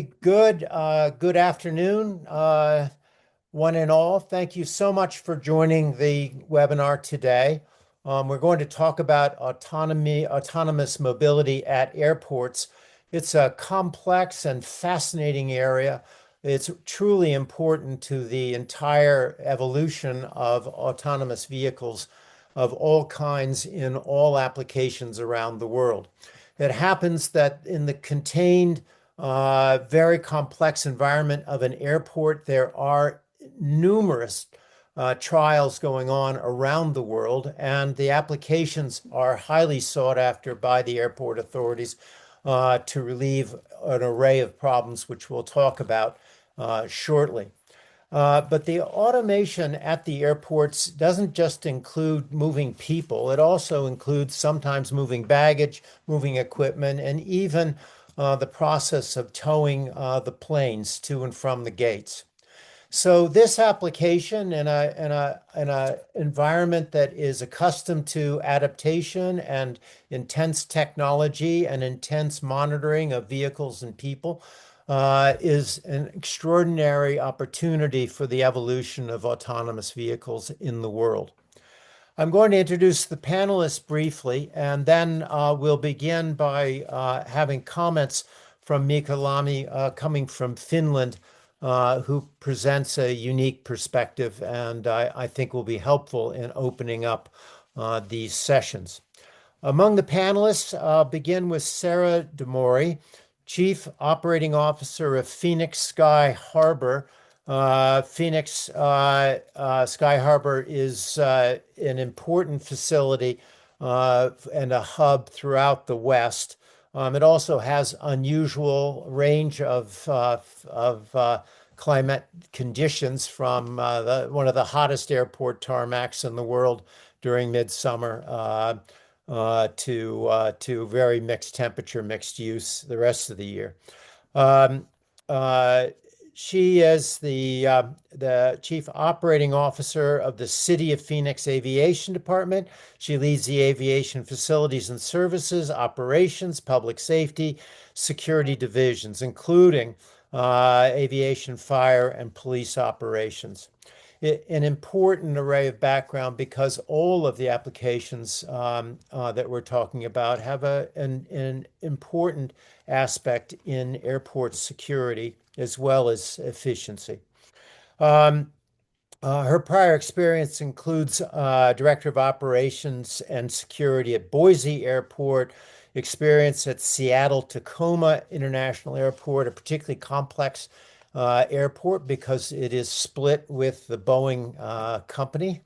Good afternoon, one and all. Thank you so much for joining the webinar today. We're going to talk about autonomous mobility at airports. It's a complex and fascinating area. It's truly important to the entire evolution of autonomous vehicles of all kinds in all applications around the world. It happens that in the contained very complex environment of an airport. There are numerous trials going on around the world, and the applications are highly sought after by the airport authorities to relieve an array of problems, which we'll talk about shortly. But the automation at the airports doesn't just include moving people. It also includes sometimes moving baggage, moving equipment, and even the process of towing the planes to and from the gates. So this application in a environment that is accustomed to adaptation and intense technology and intense monitoring of vehicles and people is an extraordinary opportunity for the evolution of autonomous vehicles in the world. I'm going to introduce the panelists briefly, and then we'll begin by having comments from Mika Lami coming from Finland, who presents a unique perspective and I think will be helpful in opening up these sessions. Among the panelists, I'll begin with Sarah Demori, Chief Operating Officer of Phoenix Sky Harbor. Phoenix Sky Harbor is an important facility and a hub throughout the West. It also has unusual range of climate conditions from one of the hottest airport tarmacs in the world during midsummer to very mixed temperature, mixed use the rest of the year. She is the Chief Operating Officer of the City of Phoenix Aviation Department. She leads the aviation facilities and services, operations, public safety, security divisions, including aviation, fire, and police operations. An important array of background because all of the applications that we're talking about have an important aspect in airport security as well as efficiency. Her prior experience includes Director of Operations and Security at Boise Airport, experience at Seattle-Tacoma International Airport, a particularly complex airport because it is split with the Boeing company,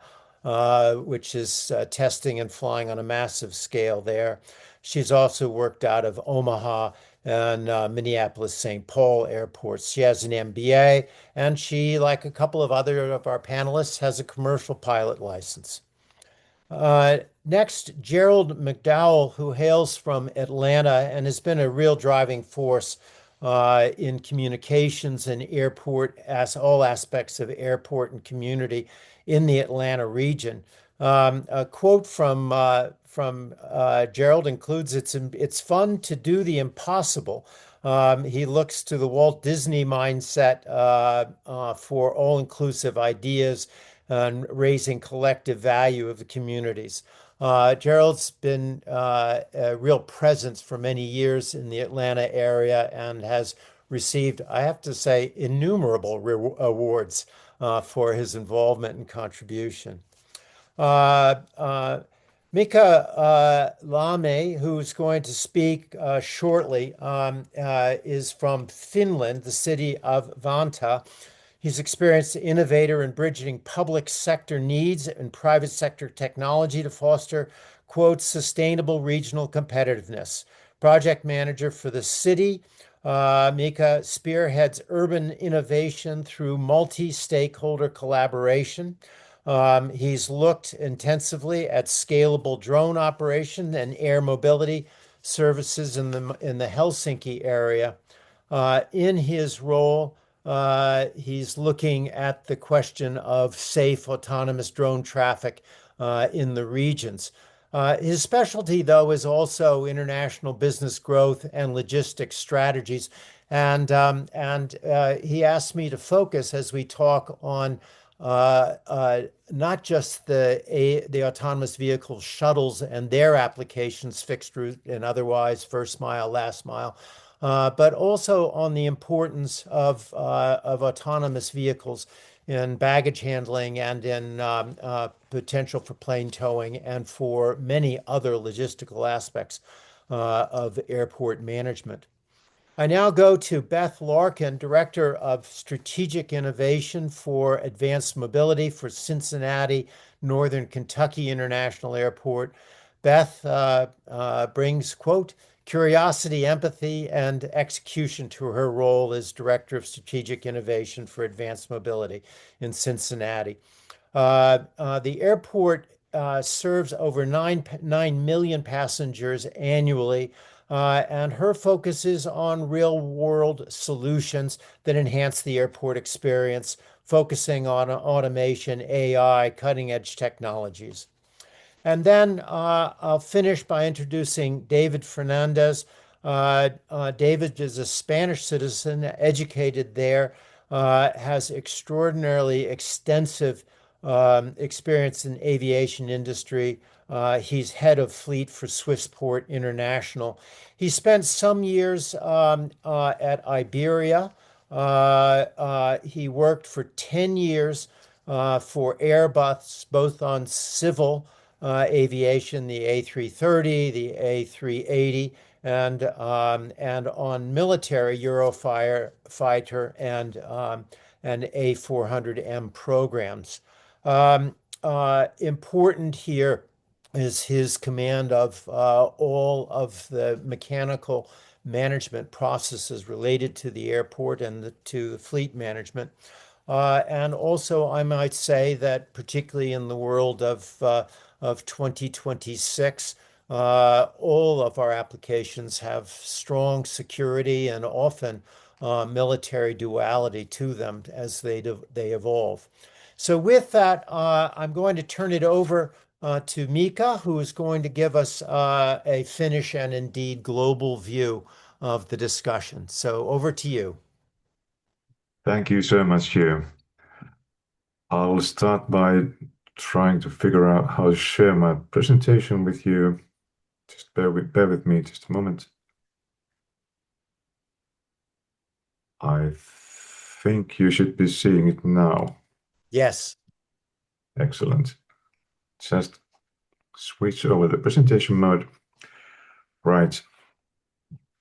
which is testing and flying on a massive scale there. She's also worked out of Omaha and Minneapolis-St. Paul airports. She has an MBA, and she, like a couple of other of our panelists, has a commercial pilot license. Next, Gerald McDowell, who hails from Atlanta and has been a real driving force in communications and airport, as all aspects of airport and community in the Atlanta region. A quote from Gerald includes, it's fun to do the impossible. He looks to the Walt Disney mindset for all-inclusive ideas and raising collective value of the communities. Gerald's been a real presence for many years in the Atlanta area and has received, I have to say, innumerable awards for his involvement and contribution. Mika Lame, who's going to speak shortly, is from Finland, the city of Vantaa. He's experienced innovator in bridging public sector needs and private sector technology to foster, quote, sustainable regional competitiveness. Project manager for the city, Mika spearheads urban innovation through multi-stakeholder collaboration. He's looked intensively at scalable drone operation and air mobility services in the Helsinki area. In his role, he's looking at the question of safe autonomous drone traffic in the regions. His specialty, though, is also international business growth and logistics strategies. And he asked me to focus as we talk on not just the autonomous vehicle shuttles and their applications, fixed route and otherwise, first mile, last mile, but also on the importance of autonomous vehicles in baggage handling and in potential for plane towing and for many other logistical aspects of airport management. I now go to Beth Larkin, Director of Strategic Innovation for Advanced Mobility for Cincinnati Northern Kentucky International Airport. Beth brings, quote, curiosity, empathy, and execution to her role as Director of Strategic Innovation for Advanced Mobility in Cincinnati. The airport serves over 9 million passengers annually, and her focus is on real-world solutions that enhance the airport experience, focusing on automation, AI, cutting-edge technologies. And then I'll finish by introducing David Fernandez. David is a Spanish citizen, educated there, has extraordinarily extensive experience in aviation industry. He's head of fleet for Swissport International. He spent some years at Iberia. He worked for 10 years for Airbus, both on civil aviation, the A330, the A380, and on military Eurofighter and A400M programs. Important here is his command of all of the mechanical management processes related to the airport and to the fleet management. And also, I might say that particularly in the world of 2026, all of our applications have strong security and often military duality to them as they evolve. So with that, I'm going to turn it over to Mika, who is going to give us a Finnish and indeed global view of the discussion. So over to you. Thank you so much, Hugh. I'll start by trying to figure out how to share my presentation with you. Just bear with me just a moment. I think you should be seeing it now. Yes. Excellent. Just switch over the presentation mode. Right.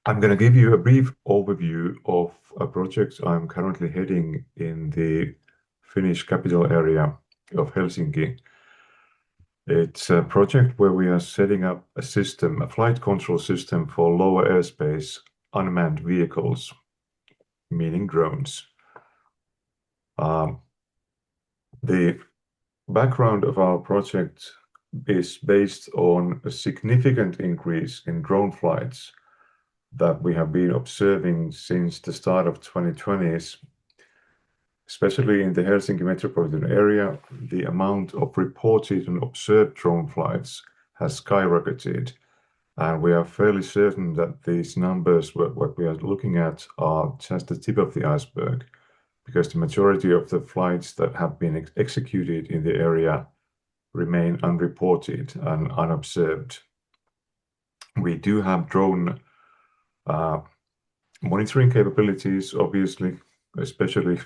I'm going to give you a brief overview of a project I'm currently heading in the Finnish capital area of Helsinki. It's a project where we are setting up a system, a flight control system for lower airspace unmanned vehicles, meaning drones. The background of our project is based on a significant increase in drone flights that we have been observing since the start of 2020s, especially in the Helsinki metropolitan area. The amount of reported and observed drone flights has skyrocketed, and we are fairly certain that these numbers, what we are looking at, are just the tip of the iceberg, because the majority of the flights that have been executed in the area remain unreported and unobserved. We do have drone monitoring capabilities, obviously, especially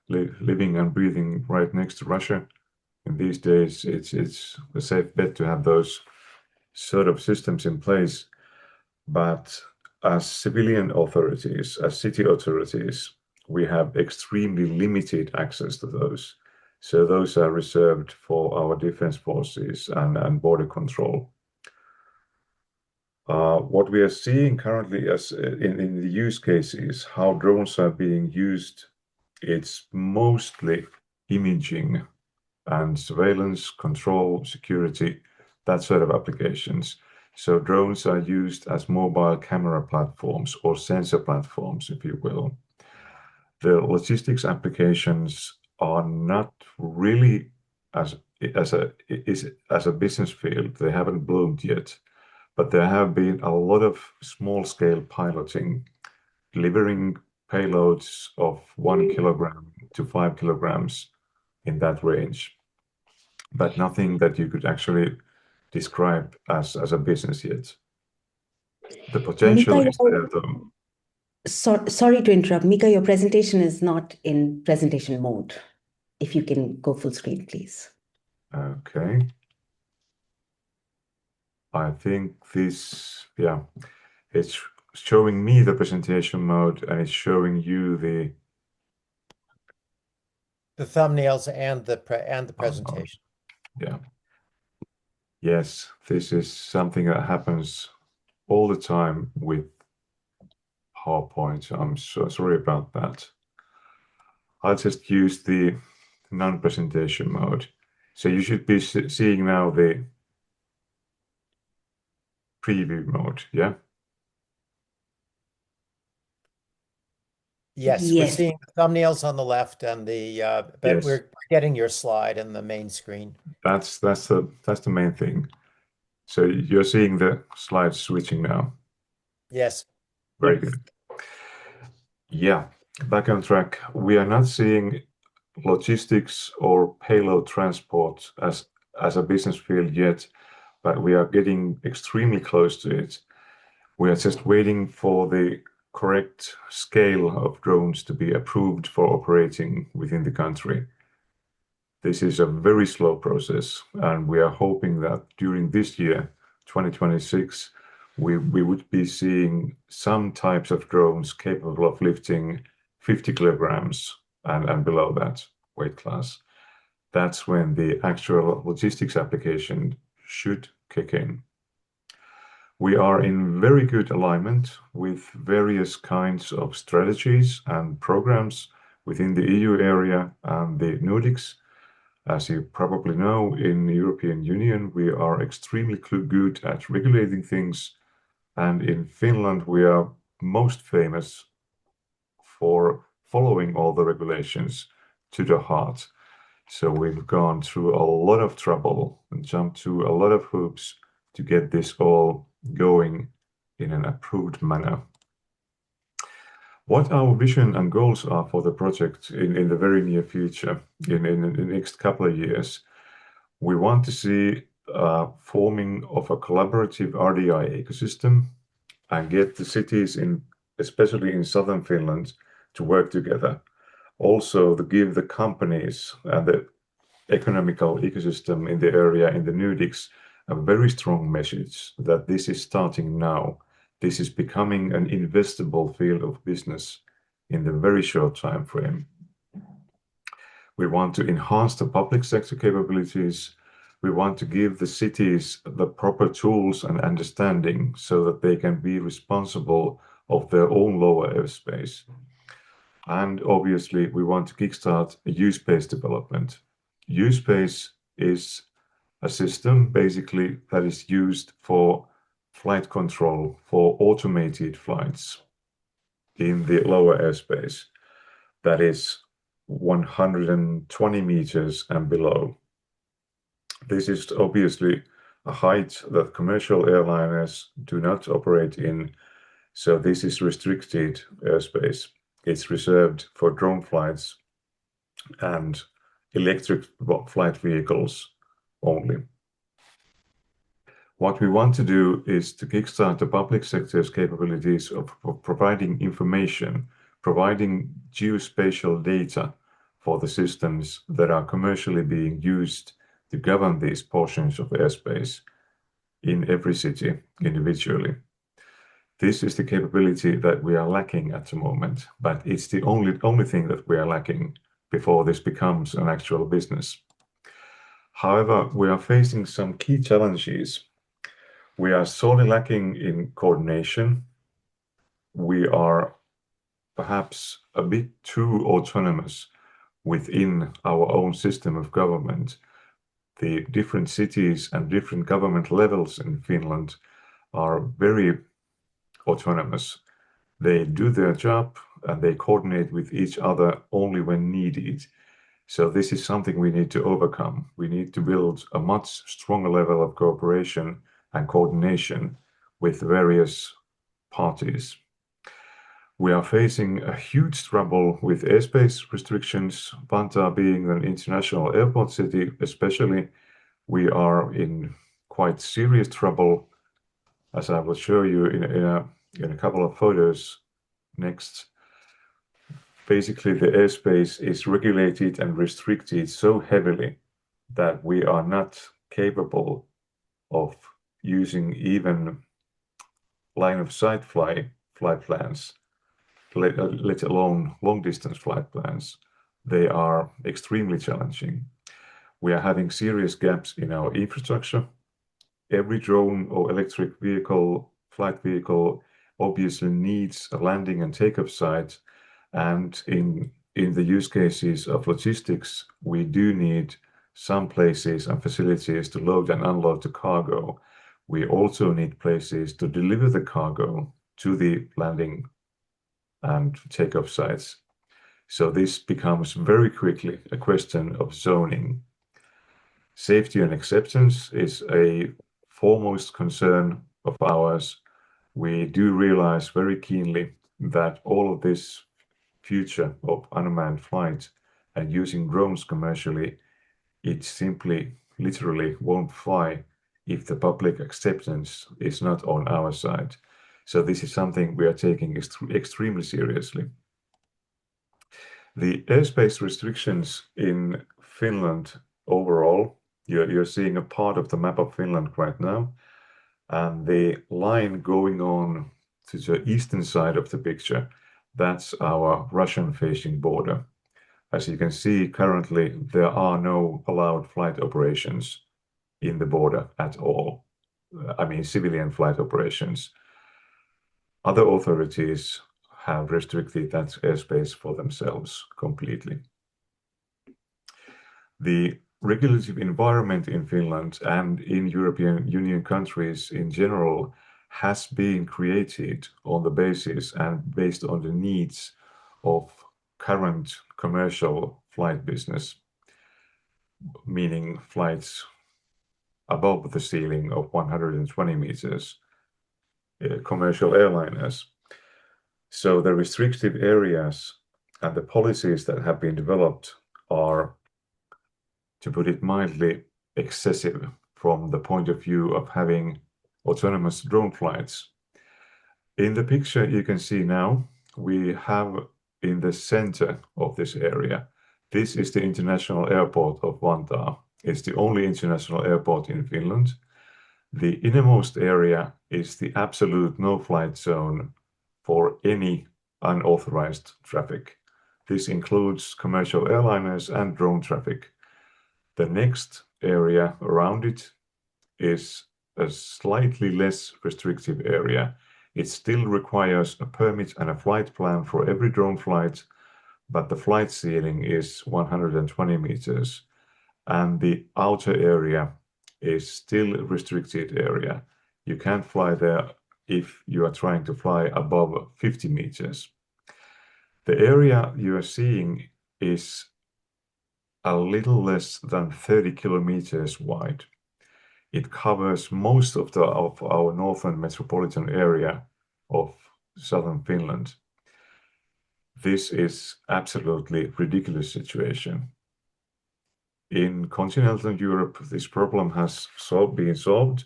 living and breathing right next to Russia. In these days, it's a safe bet to have those sort of systems in place. But as civilian authorities, as city authorities, we have extremely limited access to those. So those are reserved for our defense forces and border control. What we are seeing currently as in the use cases, how drones are being used, it's mostly imaging and surveillance, control, security, that sort of applications. So drones are used as mobile camera platforms or sensor platforms, if you will. The logistics applications are not really as a business field. They haven't bloomed yet, but there have been a lot of small-scale piloting delivering payloads of 1 kilogram to 5 kilograms in that range, but nothing that you could actually describe as a business yet. The potential Mika, is there though. sorry to interrupt. Mika, your presentation is not in presentation mode. If you can go full screen, please. Okay. I think this, yeah, it's showing me the presentation mode and it's showing you the thumbnails and the presentation. Yeah. Yes, this is something that happens all the time with PowerPoint. I'm so sorry about that. I'll just use the non-presentation mode. So you should be seeing now the preview mode, yeah? Yes, we're Yes. seeing the thumbnails on the left and but Yes. we're getting your slide in the main screen. That's the main thing. So you're seeing the slides switching now. Yes. Very Yes. good. Yeah, back on track. We are not seeing logistics or payload transport as a business field yet, but we are getting extremely close to it. We are just waiting for the correct scale of drones to be approved for operating within the country. This is a very slow process, and we are hoping that during this year, 2026, we would be seeing some types of drones capable of lifting 50 kilograms and below that weight class. That's when the actual logistics application should kick in. We are in very good alignment with various kinds of strategies and programs within the EU area and the Nordics. As you probably know, in the European Union, we are extremely good at regulating things. And in Finland, we are most famous for following all the regulations to the heart. So we've gone through a lot of trouble and jumped through a lot of hoops to get this all going in an approved manner. What our vision and goals are for the project in the very near future, in the next couple of years, we want to see forming of a collaborative RDI ecosystem and get the cities especially in southern Finland, to work together. Also, to give the companies and the economical ecosystem in the area in the Nordics a very strong message that this is starting now. This is becoming an investable field of business in the very short time frame. We want to enhance the public sector capabilities. We want to give the cities the proper tools and understanding so that they can be responsible of their own lower airspace. And obviously, we want to kickstart a use-space development. Use-space is a system basically that is used for flight control for automated flights in the lower airspace. That is 120 meters and below. This is obviously a height that commercial airliners do not operate in, so this is restricted airspace. It's reserved for drone flights and electric flight vehicles only. What we want to do is to kickstart the public sector's capabilities of providing information, providing geospatial data for the systems that are commercially being used to govern these portions of airspace in every city individually. This is the capability that we are lacking at the moment, but it's the only thing that we are lacking before this becomes an actual business. However, we are facing some key challenges. We are sorely lacking in coordination. We are perhaps a bit too autonomous within our own system of government. The different cities and different government levels in Finland are very autonomous. They do their job and they coordinate with each other only when needed. So this is something we need to overcome. We need to build a much stronger level of cooperation and coordination with various parties. We are facing a huge trouble with airspace restrictions. Vantaa being an international airport city, especially, we are in quite serious trouble, as I will show you in a couple of photos next. Basically, the airspace is regulated and restricted so heavily that we are not capable of using even line of sight flight plans, let alone long distance flight plans. They are extremely challenging. We are having serious gaps in our infrastructure. Every drone or electric vehicle, flight vehicle, obviously needs a landing and takeoff site. And in the use cases of logistics, we do need some places and facilities to load and unload the cargo. We also need places to deliver the cargo to the landing and takeoff sites. So this becomes very quickly a question of zoning. Safety and acceptance is a foremost concern of ours. We do realize very keenly that all of this future of unmanned flight and using drones commercially, it simply literally won't fly if the public acceptance is not on our side. So this is something we are taking extremely seriously. The airspace restrictions in Finland overall, you're seeing a part of the map of Finland right now, and the line going on to the eastern side of the picture, that's our Russian-facing border. As you can see, currently there are no allowed flight operations in the border at all. I mean, civilian flight operations. Other authorities have restricted that airspace for themselves completely. The regulative environment in Finland and in European Union countries in general has been created on the basis and based on the needs of current commercial flight business, meaning flights above the ceiling of 120 meters, commercial airliners. So the restrictive areas and the policies that have been developed are, to put it mildly, excessive from the point of view of having autonomous drone flights. In the picture you can see now, we have in the center of this area, this is the international airport of Vantaa. It's the only international airport in Finland. The innermost area is the absolute no-flight zone for any unauthorized traffic. This includes commercial airliners and drone traffic. The next area around it is a slightly less restrictive area. It still requires a permit and a flight plan for every drone flight, but the flight ceiling is 120 meters. And the outer area is still a restricted area. You can't fly there if you are trying to fly above 50 meters. The area you are seeing is a little less than 30 kilometers wide. It covers most of our northern metropolitan area of southern Finland. This is absolutely ridiculous situation. In continental Europe, this problem has been solved.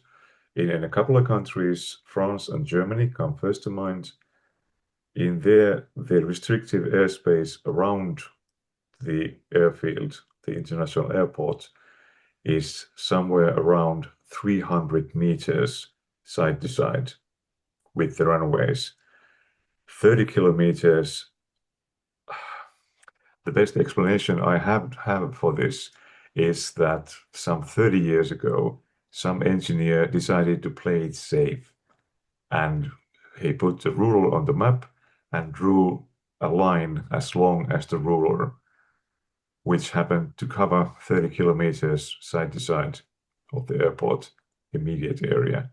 In a couple of countries, France and Germany come first to mind. In there, the restrictive airspace around the airfield, the international airport, is somewhere around 300 meters side to side with the runways. 30 kilometers. The best explanation I have for this is that some 30 years ago, some engineer decided to play it safe. And he put the ruler on the map and drew a line as long as the ruler, which happened to cover 30 kilometers side to side of the airport immediate area.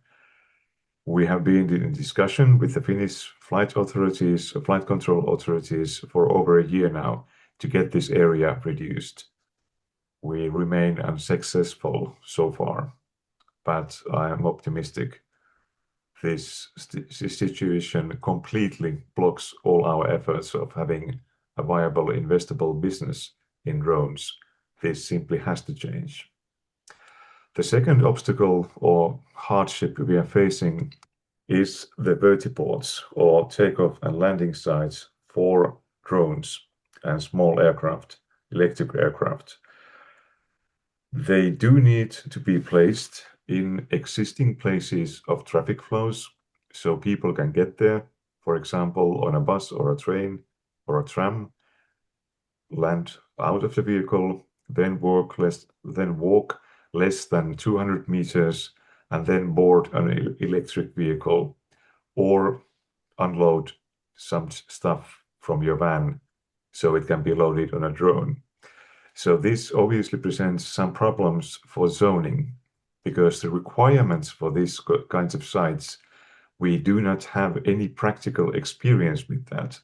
We have been in discussion with the Finnish flight authorities, flight control authorities for over a year now to get this area reduced. We remain unsuccessful so far, but I am optimistic this situation completely blocks all our efforts of having a viable, investable business in drones. This simply has to change. The second obstacle or hardship we are facing is the vertiports or takeoff and landing sites for drones and small aircraft, electric aircraft. They do need to be placed in existing places of traffic flows so people can get there, for example, on a bus or a train or a tram, land out of the vehicle, then walk less than 200 meters, and then board an electric vehicle or unload some stuff from your van so it can be loaded on a drone. So this obviously presents some problems for zoning because the requirements for these kinds of sites, we do not have any practical experience with that,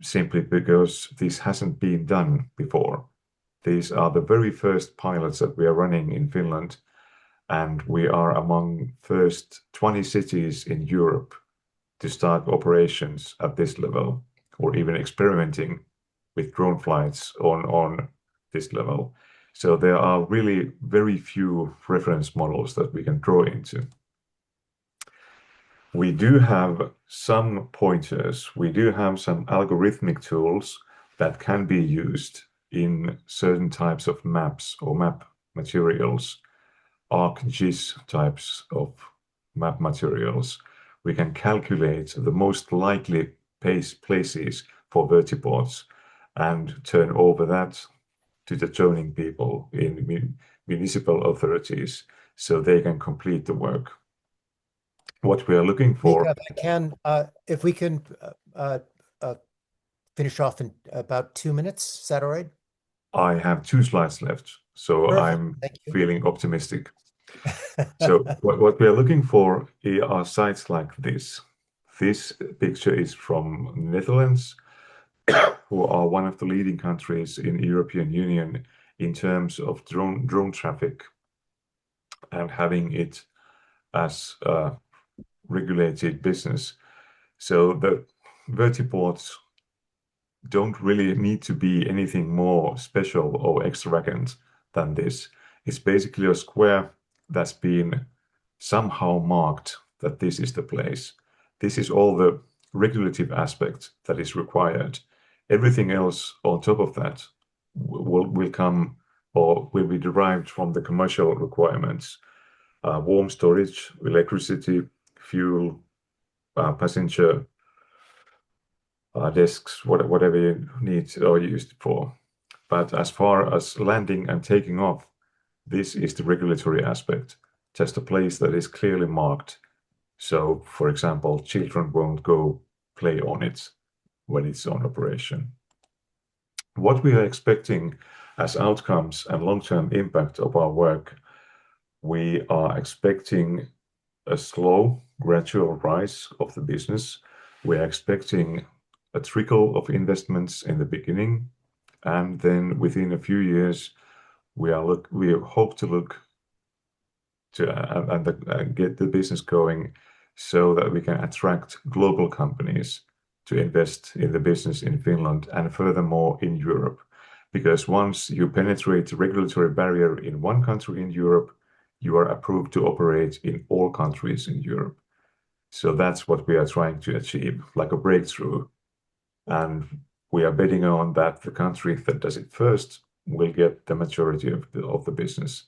simply because this hasn't been done before. These are the very first pilots that we are running in Finland, and we are among first 20 cities in Europe to start operations at this level, or even experimenting with drone flights on this level. So there are really very few reference models that we can draw into. We do have some pointers. We do have some algorithmic tools that can be used in certain types of maps or map materials, ArcGIS types of map materials. We can calculate the most likely places for vertiports and turn over that to the zoning people in municipal authorities so they can complete the work. What we are looking for. Mika, if we can uh, finish off in about 2 minutes, is that all right? I have 2 slides left, so Perfect. I'm Thank you. feeling optimistic. So what we are looking for are sites like this. This picture is from Netherlands, who are one of the leading countries in the European Union in terms of drone traffic and having it as a regulated business. So the vertiports don't really need to be anything more special or extravagant than this. It's basically a square that's been somehow marked that this is the place. This is all the regulative aspect that is required. Everything else on top of that will come or will be derived from the commercial requirements. Warm storage, electricity, fuel, passenger desks, whatever you need or used for. But as far as landing and taking off, this is the regulatory aspect, just a place that is clearly marked. So, for example, children won't go play on it when it's on operation. What we are expecting as outcomes and long-term impact of our work, we are expecting a slow, gradual rise of the business. We are expecting a trickle of investments in the beginning, and then within a few years, we hope to look to and get the business going so that we can attract global companies to invest in the business in Finland and furthermore in Europe. Because once you penetrate the regulatory barrier in one country in Europe, you are approved to operate in all countries in Europe. So that's what we are trying to achieve, like a breakthrough. And we are betting on that the country that does it first will get the majority of the business.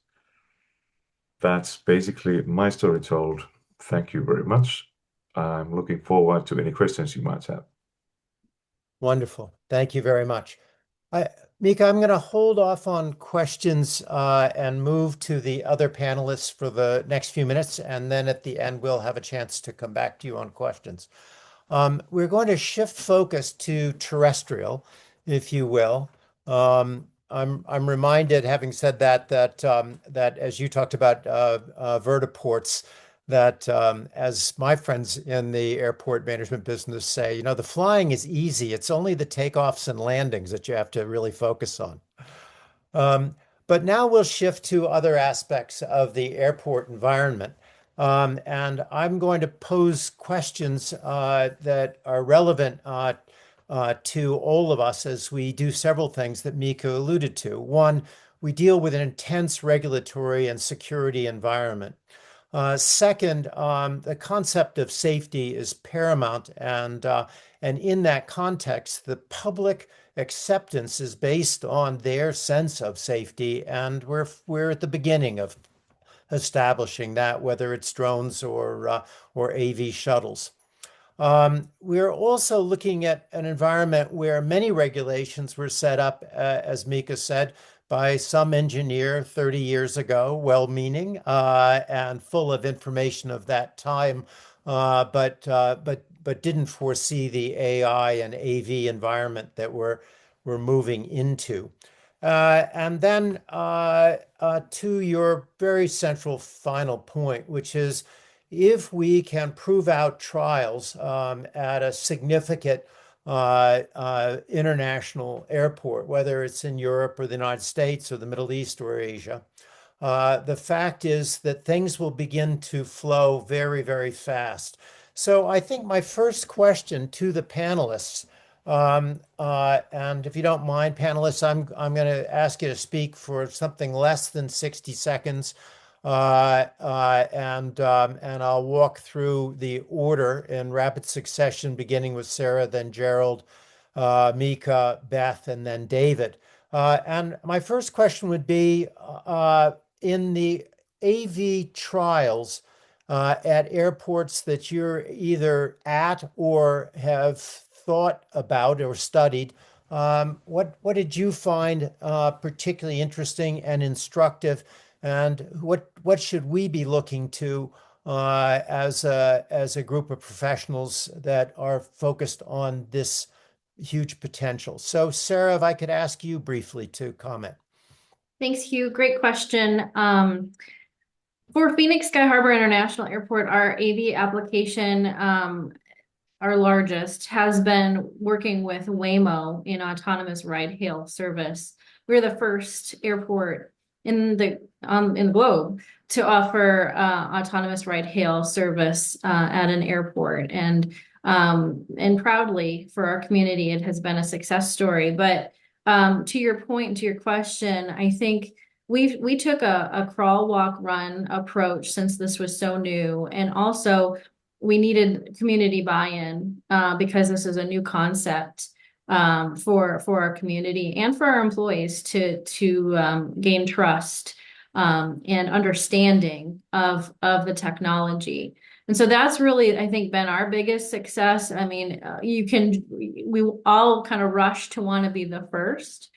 That's basically my story told. Thank you very much. I'm looking forward to any questions you might have. Wonderful. Thank you very much. Mika, I'm going to hold off on questions and move to the other panelists for the next few minutes. And then at the end, we'll have a chance to come back to you on questions. We're going to shift focus to terrestrial, if you will. I'm reminded, having said that as you talked about vertiports, that as my friends in the airport management business say, the flying is easy. It's only the takeoffs and landings that you have to really focus on. But now we'll shift to other aspects of the airport environment. And I'm going to pose questions that are relevant to all of us as we do several things that Mika alluded to. One, we deal with an intense regulatory and security environment. Second, the concept of safety is paramount, and in that context, the public acceptance is based on their sense of safety, and we're at the beginning of establishing that, whether it's drones or AV shuttles. We're also looking at an environment where many regulations were set up, as Mika said, by some engineer 30 years ago, well-meaning and full of information of that time, but didn't foresee the AI and AV environment that we're moving into. And then to your very central final point, which is if we can prove out trials at a significant international airport, whether it's in Europe or the United States or the Middle East or Asia, the fact is that things will begin to flow very, very fast. So I think my first question to the panelists, and if you don't mind, panelists, I'm going to ask you to speak for something less than 60 seconds, and I'll walk through the order in rapid succession, beginning with Sarah, then Gerald, Mika, Beth, and then David. And my first question would be, in the AV trials at airports that you're either at or have thought about or studied, what did you find particularly interesting and instructive, and what should we be looking to as a group of professionals that are focused on this huge potential? So, Sarah, if I could ask you briefly to comment. Thanks, Hugh. Great question. For Phoenix Sky Harbor International Airport, our AV application, our largest, has been working with Waymo in autonomous ride-hail service. We're the first airport in the globe to offer autonomous ride-hail service at an airport, and proudly for our community, it has been a success story. But to your point, to your question, I think we took a crawl, walk, run approach since this was so new, and also we needed community buy-in because this is a new concept for our community and for our employees to gain trust and understanding of the technology. And so that's really, I think, been our biggest success. I mean, we all kind of rush to want to be the first,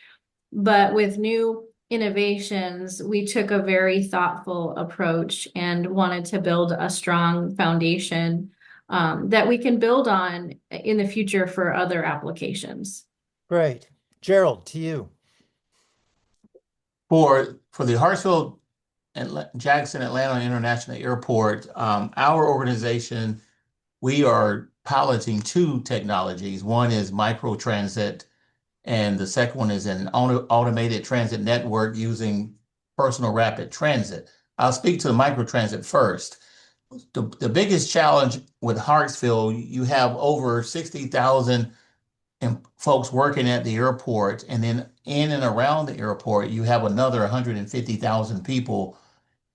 but with new innovations, we took a very thoughtful approach and wanted to build a strong foundation that we can build on in the future for other applications. Great. Gerald, to you. For the Hartsfield and Jackson Atlanta International Airport, our organization, we are piloting two technologies. One is microtransit, and the second one is an automated transit network using personal rapid transit. I'll speak to the microtransit first. The biggest challenge with Hartsfield, you have over 60,000 folks working at the airport, and then in and around the airport, you have another 150,000 people.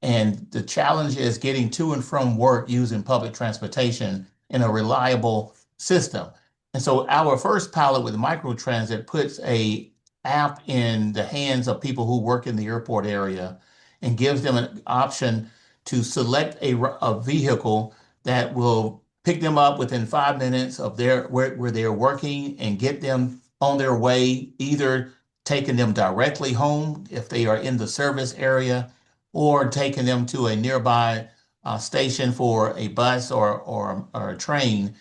And the challenge is getting to and from work using public transportation in a reliable system. And so our first pilot with microtransit puts a app in the hands of people who work in the airport area and gives them an option to select a vehicle that will pick them up within 5 minutes of where they're working and get them on their way, either taking them directly home if they are in the service area, or taking them to a nearby station for a bus or a train.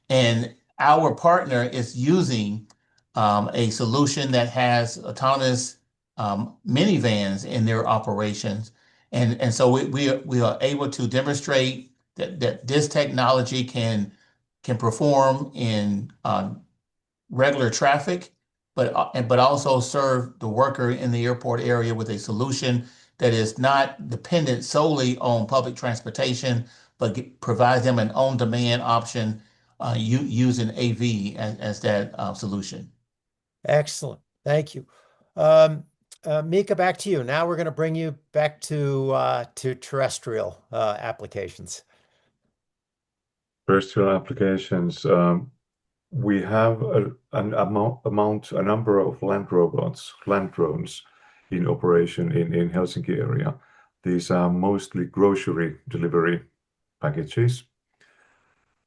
And our partner is using a solution that has autonomous minivans in their operations. And so we are able to demonstrate that this technology can perform in regular traffic, but also serve the worker in the airport area with a solution that is not dependent solely on public transportation, but provides them an on-demand option using AV as that solution. Excellent. Thank you. Um, Mika, back to you. Now we're going to bring you back to terrestrial applications. Terrestrial applications. We have a number of land robots, land drones in operation in Helsinki area. These are mostly grocery delivery packages,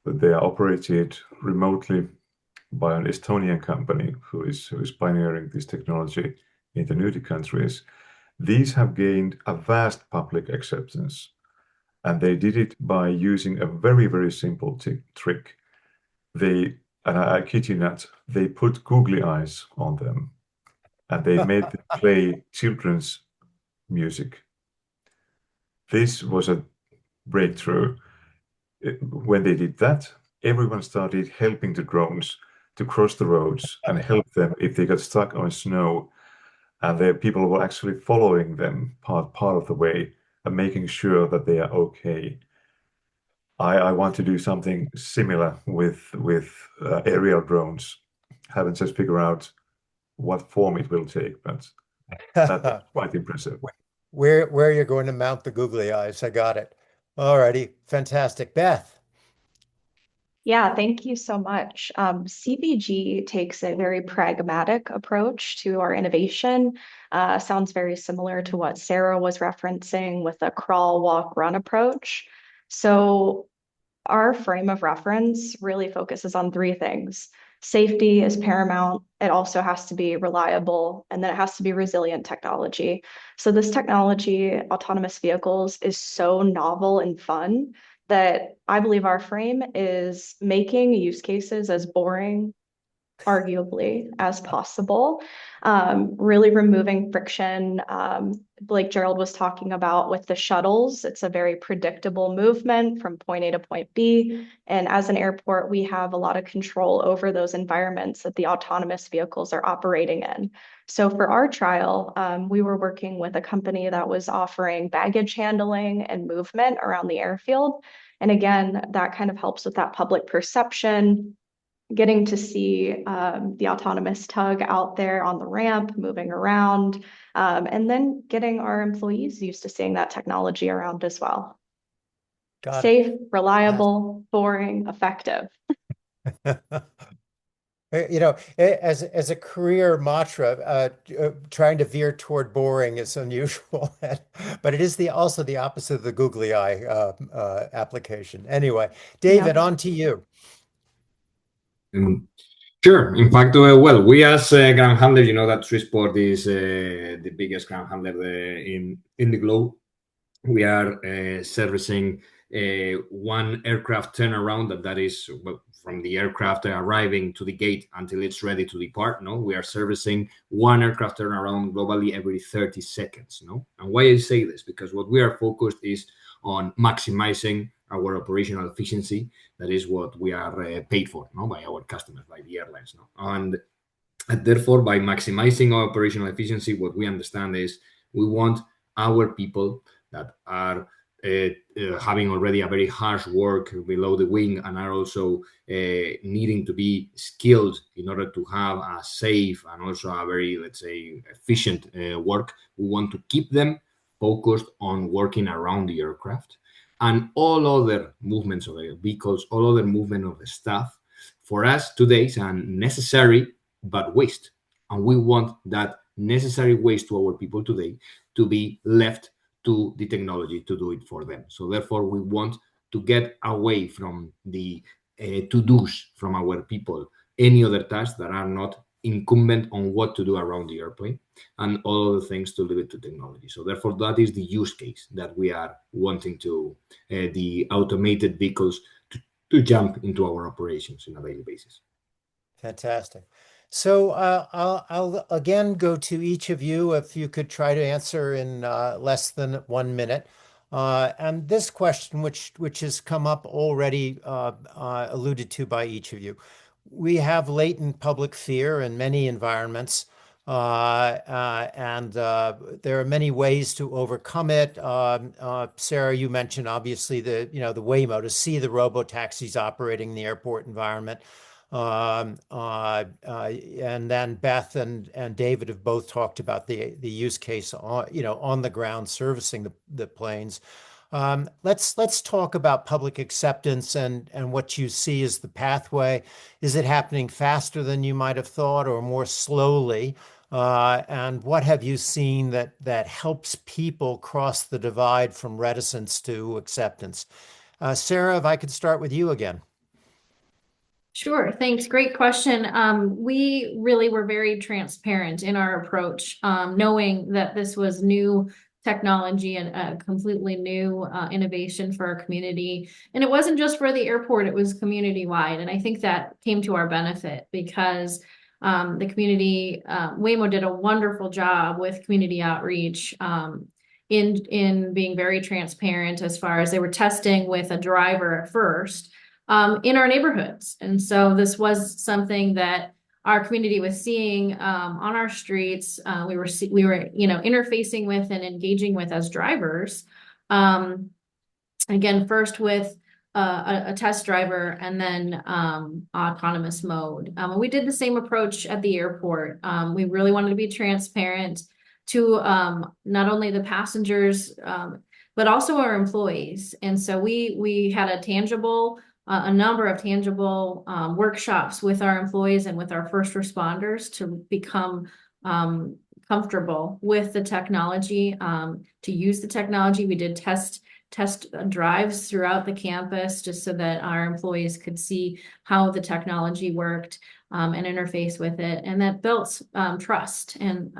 but they are operated remotely by an Estonian company who is pioneering this technology in the Nordic countries. These have gained a vast public acceptance, and they did it by using a very, very simple trick. And I kid you not, they put googly eyes on them, and they made them play children's music. This was a breakthrough. When they did that, everyone started helping the drones to cross the roads and help them if they got stuck on snow. And the people were actually following them part of the way and making sure that they are okay. I want to do something similar with aerial drones. Haven't just figured out what form it will take, but that's quite impressive. Where you're going to mount the googly eyes. I got it. All righty. Fantastic. Beth. Yeah, thank you so much. CBG takes a very pragmatic approach to our innovation. Sounds very similar to what Sarah was referencing with a crawl, walk, run approach. So our frame of reference really focuses on three things. Safety is paramount. It also has to be reliable, and then it has to be resilient technology. So this technology, autonomous vehicles, is so novel and fun that I believe our frame is making use cases as boring, arguably, as possible, really removing friction. Blake Gerald was talking about with the shuttles, it's a very predictable movement from point A to point B. And as an airport, we have a lot of control over those environments that the autonomous vehicles are operating in. So for our trial, we were working with a company that was offering baggage handling and movement around the airfield. And again, that kind of helps with that public perception, getting to see the autonomous tug out there on the ramp, moving around, and then getting our employees used to seeing that technology around as well. Got Safe, it. reliable, boring, effective. As a career mantra, trying to veer toward boring is unusual, but it is also the opposite of the googly eye application. Anyway, David, on to you. Sure. In fact, well, we as ground handler, you know that Swissport is the biggest ground handler in the globe. We are servicing one aircraft turnaround that is from the aircraft arriving to the gate until it's ready to depart. No, we are servicing one aircraft turnaround globally every 30 seconds. No, and why I say this? Because what we are focused is on maximizing our operational efficiency. That is what we are paid for, no, by our customers, by the airlines, no, and therefore by maximizing our operational efficiency, what we understand is we want our people that are having already a very harsh work below the wing and are also needing to be skilled in order to have a safe and also a very, let's say, efficient work. We want to keep them focused on working around the aircraft, and all other movements of the vehicles, all other movement of the staff, for us today is unnecessary but waste. And we want that necessary waste to our people today to be left to the technology to do it for them. So therefore, we want to get away from the to-dos from our people, any other tasks that are not incumbent on what to do around the airplane, and all of the things to leave it to technology. So therefore, that is the use case that we are wanting to the automated vehicles to jump into our operations on a daily basis. Fantastic. So I'll again go to each of you if you could try to answer in less than 1 minute. And this question, which has come up already, alluded to by each of you. We have latent public fear in many environments and there are many ways to overcome it. Sarah, you mentioned obviously the Waymo to see the robo-taxis operating in the airport environment. And then Beth and David have both talked about the use case on the ground servicing the planes. Let's talk about public acceptance and what you see as the pathway. Is it happening faster than you might have thought or more slowly? And what have you seen that helps people cross the divide from reticence to acceptance? Sarah, if I could start with you again. Sure, thanks. Great question. We really were very transparent in our approach, knowing that this was new technology and a completely new innovation for our community. And it wasn't just for the airport, it was community-wide. And I think that came to our benefit because the community, Waymo did a wonderful job with community outreach in being very transparent as far as they were testing with a driver at first in our neighborhoods. And so this was something that our community was seeing on our streets. We were interfacing with and engaging with as drivers. Again, first with a test driver and then autonomous mode. We did the same approach at the airport. We really wanted to be transparent to not only the passengers, but also our employees. And so we had a number of tangible workshops with our employees and with our first responders to become comfortable with the technology, to use the technology. We did test drives throughout the campus just so that our employees could see how the technology worked and interface with it. And that built trust and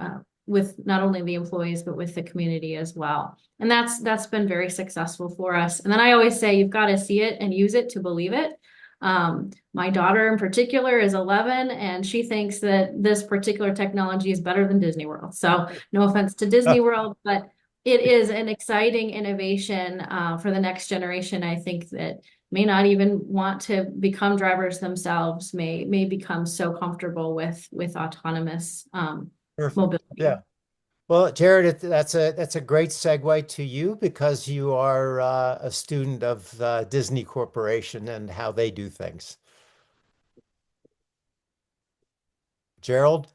with not only the employees, but with the community as well. And that's been very successful for us. And then I always say, you've got to see it and use it to believe it. My daughter in particular is 11 and she thinks that this particular technology is better than Disney World. So no offense to Disney World, but it is an exciting innovation for the next generation. I think that may not even want to become drivers themselves, may become so comfortable with autonomous mobility. Yeah. Well, Jared, that's a great segue to you because you are a student of Disney Corporation and how they do things. Gerald?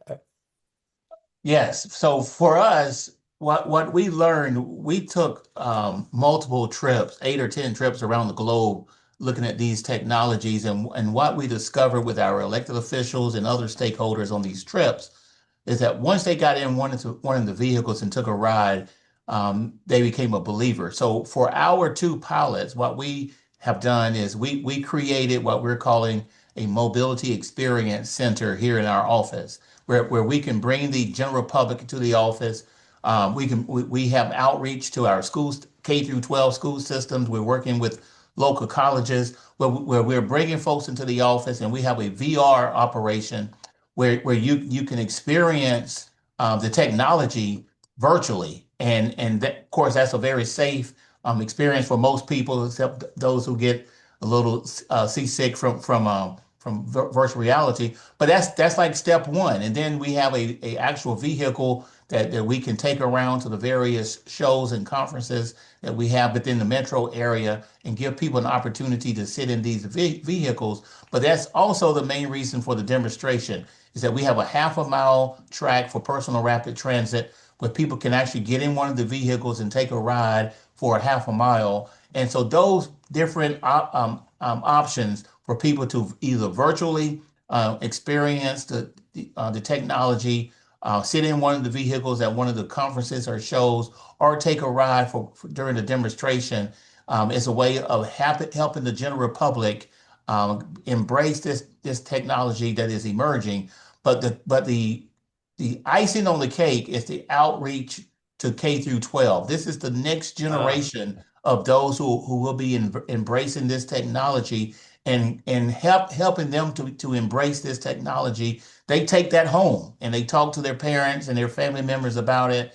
Yes. So for us, what we learned, we took multiple trips, 8 or 10 trips around the globe, looking at these technologies, and what we discovered with our elected officials and other stakeholders on these trips is that once they got in one of the vehicles and took a ride, they became a believer. So for our 2 pilots, what we have done is we created what we're calling a mobility experience center here in our office, where we can bring the general public to the office. We have outreach to our schools, K through 12 school systems. We're working with local colleges where we're bringing folks into the office, and we have a VR operation where you can experience the technology virtually. And that, of course, that's a very safe experience for most people, except those who get a little seasick from virtual reality. But that's like step one. And then we have a actual vehicle that we can take around to the various shows and conferences that we have within the metro area and give people an opportunity to sit in these vehicles. But that's also the main reason for the demonstration is that we have a half-a-mile track for personal rapid transit where people can actually get in one of the vehicles and take a ride for a half a mile. And so those different options for people to either virtually experience the technology, sit in one of the vehicles at one of the conferences or shows, or take a ride during the demonstration is a way of helping the general public embrace this technology that is emerging. But the icing on the cake is the outreach to K through 12. This is the next generation of those who will be embracing this technology and helping them to embrace this technology. They take that home and they talk to their parents and their family members about it.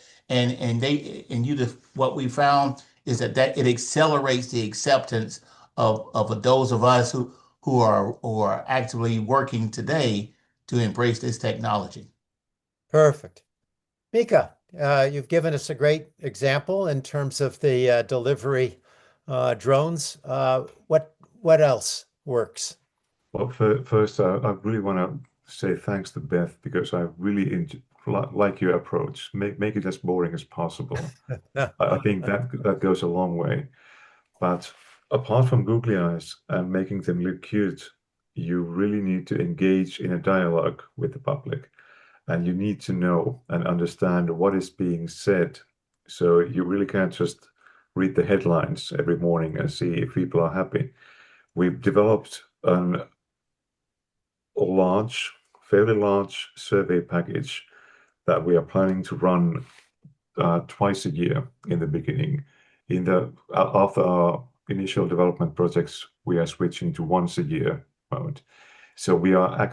What we found is that it accelerates the acceptance of those of us who are actively working today to embrace this technology. Perfect. Mika, you've given us a great example in terms of the delivery drones. What else works? Well, first, I really want to say thanks to Beth because I really like your approach. Make it as boring as possible. I think that goes a long way. But apart from googly eyes and making them look cute, you really need to engage in a dialogue with the public, and you need to know and understand what is being said. So you really can't just read the headlines every morning and see if people are happy. We've developed a fairly large survey package that we are planning to run twice a year in the beginning. After our initial development projects, we are switching to once a year mode. So we are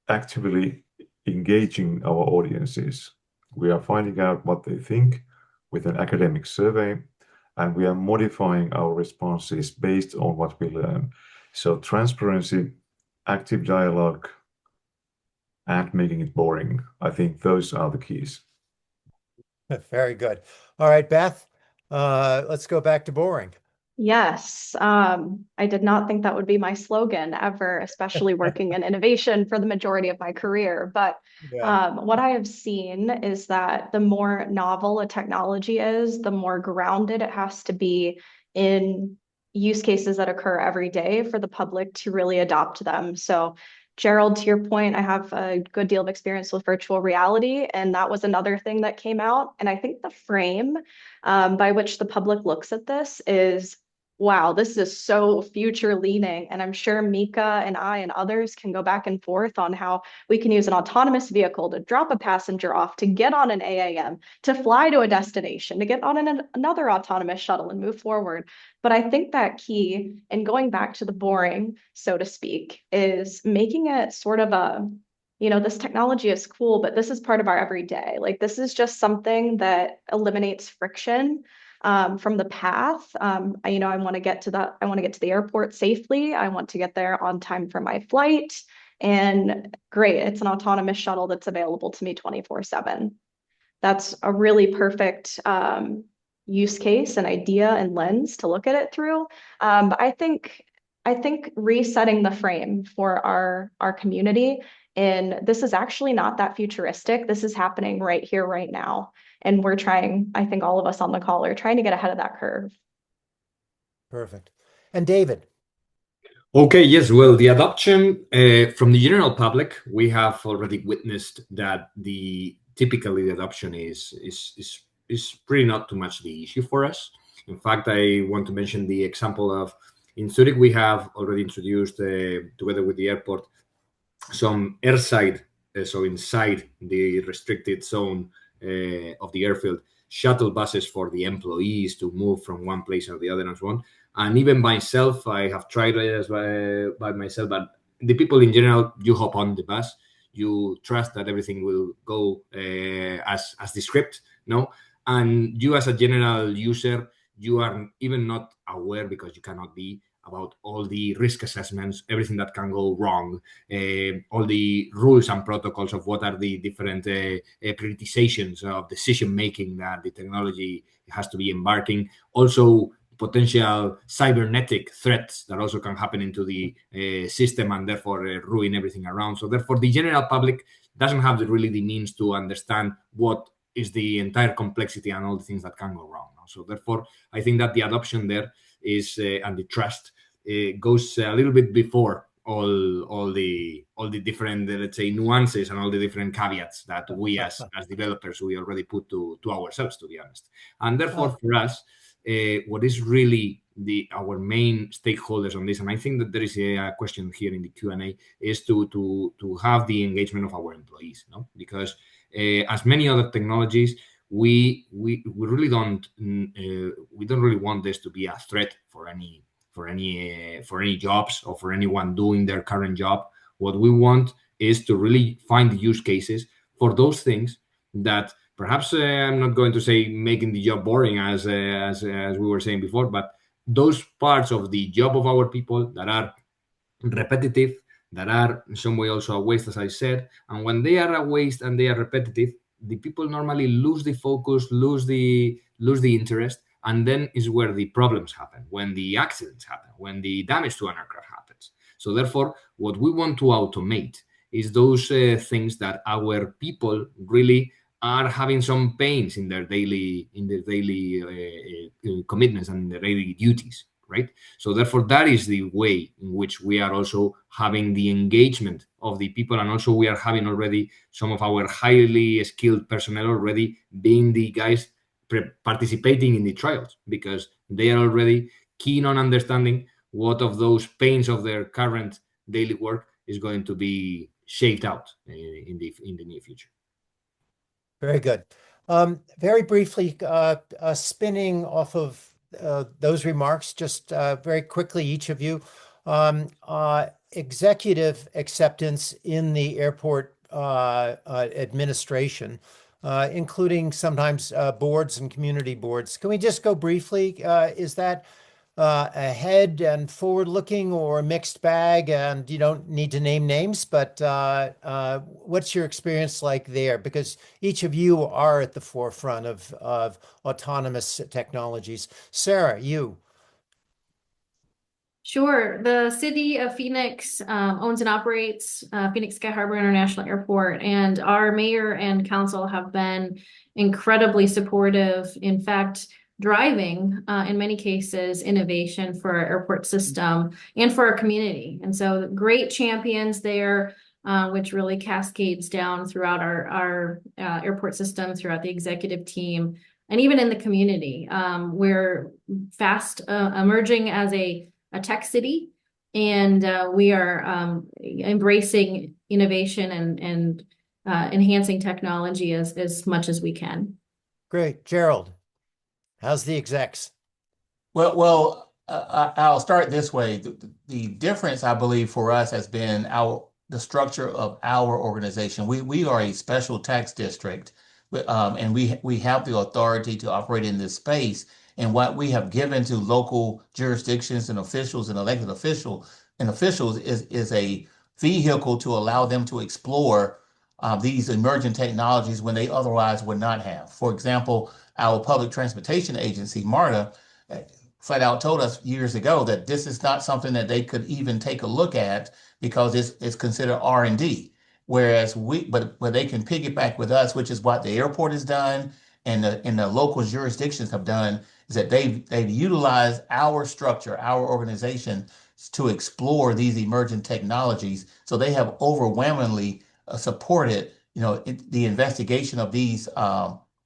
actively engaging our audiences. We are finding out what they think with an academic survey, and we are modifying our responses based on what we learn. So transparency, active dialogue, and making it boring. I think those are the keys. Very good. All right, Beth, let's go back to boring. Yes, I did not think that would be my slogan ever, especially working in innovation for the majority of my career. But Yeah. what I have seen is that the more novel a technology is, the more grounded it has to be in use cases that occur every day for the public to really adopt them. So, Gerald, to your point, I have a good deal of experience with virtual reality, and that was another thing that came out. And I think the frame by which the public looks at this is, wow, this is so future leaning. And I'm sure Mika and I and others can go back and forth on how we can use an autonomous vehicle to drop a passenger off, to get on an AAM, to fly to a destination, to get on another autonomous shuttle and move forward. But I think that key, and going back to the boring, so to speak, is making it sort of a, this technology is cool, but this is part of our everyday. Like, this is just something that eliminates friction from the path. I want to get to the airport safely. I want to get there on time for my flight. And great, it's an autonomous shuttle that's available to me 24/7. That's a really perfect use case and idea and lens to look at it through. But I think resetting the frame for our community, and this is actually not that futuristic. This is happening right here, right now. And we're trying, I think all of us on the call are trying to get ahead of that curve. Perfect. And David. Okay, yes, well, the adoption from the general public, we have already witnessed that typically the adoption is pretty not too much the issue for us. In fact, I want to mention the example of in Zurich, we have already introduced, together with the airport, some airside, so inside the restricted zone of the airfield, shuttle buses for the employees to move from one place to the other and so on. And even myself, I have tried it by myself, but the people in general, you hop on the bus, you trust that everything will go as the script, no? And you as a general user, you are even not aware, because you cannot be, about all the risk assessments, everything that can go wrong, all the rules and protocols of what are the different prioritizations of decision making that the technology has to be embarking. Also, potential cybernetic threats that also can happen into the system and therefore ruin everything around. So therefore, the general public doesn't have really the means to understand what is the entire complexity and all the things that can go wrong. So therefore, I think that the adoption there is and the trust goes a little bit before all the different, let's say, nuances and all the different caveats that we as developers we already put to ourselves, to be honest. And therefore, for us, what is really our main stakeholders on this, and I think that there is a question here in the Q&A, is to have the engagement of our employees, no? Because as many other technologies, we really don't really want this to be a threat for any jobs or for anyone doing their current job. What we want is to really find the use cases for those things that perhaps I'm not going to say making the job boring as we were saying before, but those parts of the job of our people that are repetitive, that are in some way also a waste, as I said. And when they are a waste and they are repetitive, the people normally lose the focus, lose the interest, and then is where the problems happen, when the accidents happen, when the damage to an aircraft happens. So therefore, what we want to automate is those things that our people really are having some pains in their daily commitments and their daily duties, right? So therefore, that is the way in which we are also having the engagement of the people, and also we are having already some of our highly skilled personnel already being the guys participating in the trials, because they are already keen on understanding what of those pains of their current daily work is going to be shaved out in the near future. Very good. Very briefly, spinning off of those remarks, just very quickly, each of you, executive acceptance in the airport administration, including sometimes boards and community boards. Can we just go briefly? Is that ahead and forward-looking or a mixed bag? And you don't need to name names, but what's your experience like there? Because each of you are at the forefront of autonomous technologies. Sarah, you. Sure. The city of Phoenix owns and operates Phoenix Sky Harbor International Airport, and our mayor and council have been incredibly supportive. In fact, driving, in many cases, innovation for our airport system and for our community. And so great champions there, which really cascades down throughout our airport system, throughout the executive team, and even in the community. We're fast emerging as a tech city, and we are embracing innovation and enhancing technology as much as we can. Great. Gerald, how's the execs? Well, I'll start this way. The difference, I believe, for us has been the structure of our organization. We are a special tax district, and we have the authority to operate in this space. And what we have given to local jurisdictions and officials and elected officials is a vehicle to allow them to explore these emerging technologies when they otherwise would not have. For example, our public transportation agency, MARTA, flat out told us years ago that this is not something that they could even take a look at because it's considered R&D. Whereas but they can piggyback with us, which is what the airport has done and the local jurisdictions have done, is that they've utilized our structure, our organization, to explore these emerging technologies. So they have overwhelmingly supported, the investigation of these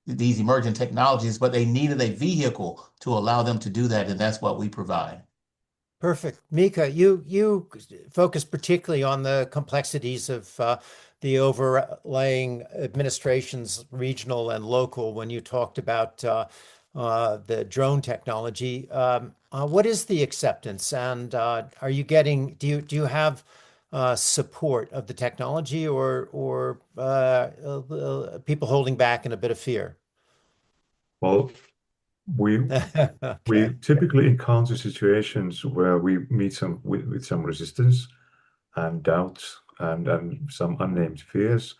emerging technologies, but they needed a vehicle to allow them to do that, and that's what we provide. Perfect. Mika, you focus particularly on the complexities of the overlaying administrations, regional and local, when you talked about the drone technology. What is the acceptance, and are you getting? Do you have support of the technology, or people holding back in a bit of fear? Well, we Okay. typically encounter situations where we meet with some resistance and doubts and some unnamed fears.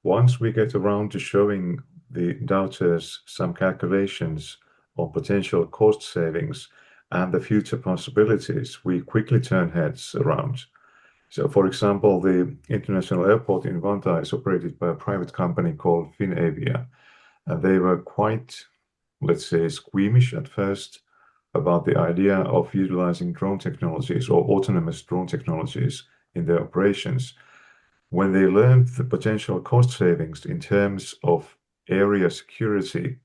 Once we get around to showing the doubters some calculations on potential cost savings and the future possibilities, we quickly turn heads around. So, for example, the international airport in Vantaa is operated by a private company called Finavia, and they were quite, let's say, squeamish at first about the idea of utilizing drone technologies or autonomous drone technologies in their operations. When they learned the potential cost savings in terms of area security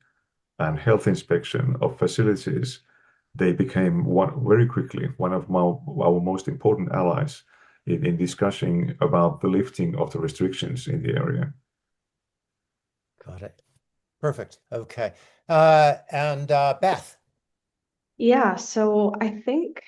and health inspection of facilities, they became very quickly one of our most important allies in discussing about the lifting of the restrictions in the area. Got it. Perfect. Okay. And Beth. Yeah, so I think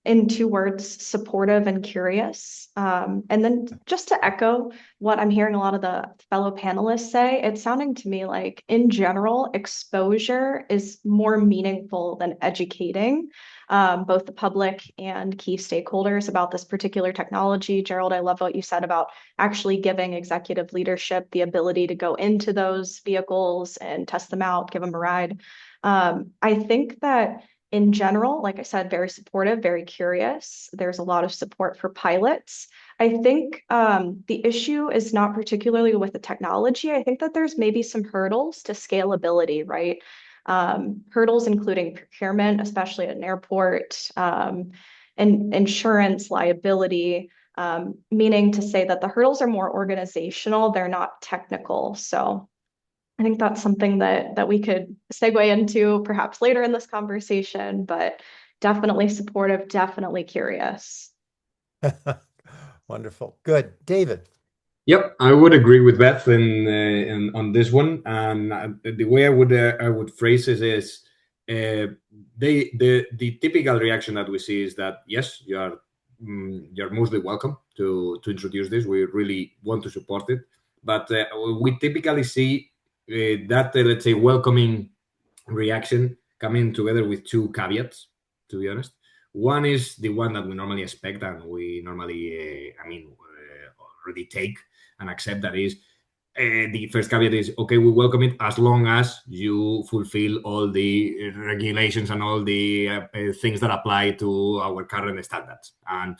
in two words, supportive and curious. And then just to echo what I'm hearing a lot of the fellow panelists say, it's sounding to me like, in general, exposure is more meaningful than educating both the public and key stakeholders about this particular technology. Gerald, I love what you said about actually giving executive leadership the ability to go into those vehicles and test them out, give them a ride. I think that in general, like I said, very supportive, very curious. There's a lot of support for pilots. I think the issue is not particularly with the technology. I think that there's maybe some hurdles to scalability, right? Hurdles including procurement, especially at an airport, and insurance liability, meaning to say that the hurdles are more organizational, they're not technical. So I think that's something that we could segue into perhaps later in this conversation, but definitely supportive, definitely curious. Wonderful. Good. David. Yep, I would agree with Beth on this one. And the way I would phrase it is, the typical reaction that we see is that yes, you're mostly welcome to introduce this. We really want to support it, but we typically see that let's say welcoming reaction coming together with two caveats. To be honest, one is the one that we normally expect and we normally, already take and accept, that is the first caveat is, okay, we welcome it as long as you fulfill all the regulations and all the things that apply to our current standards. And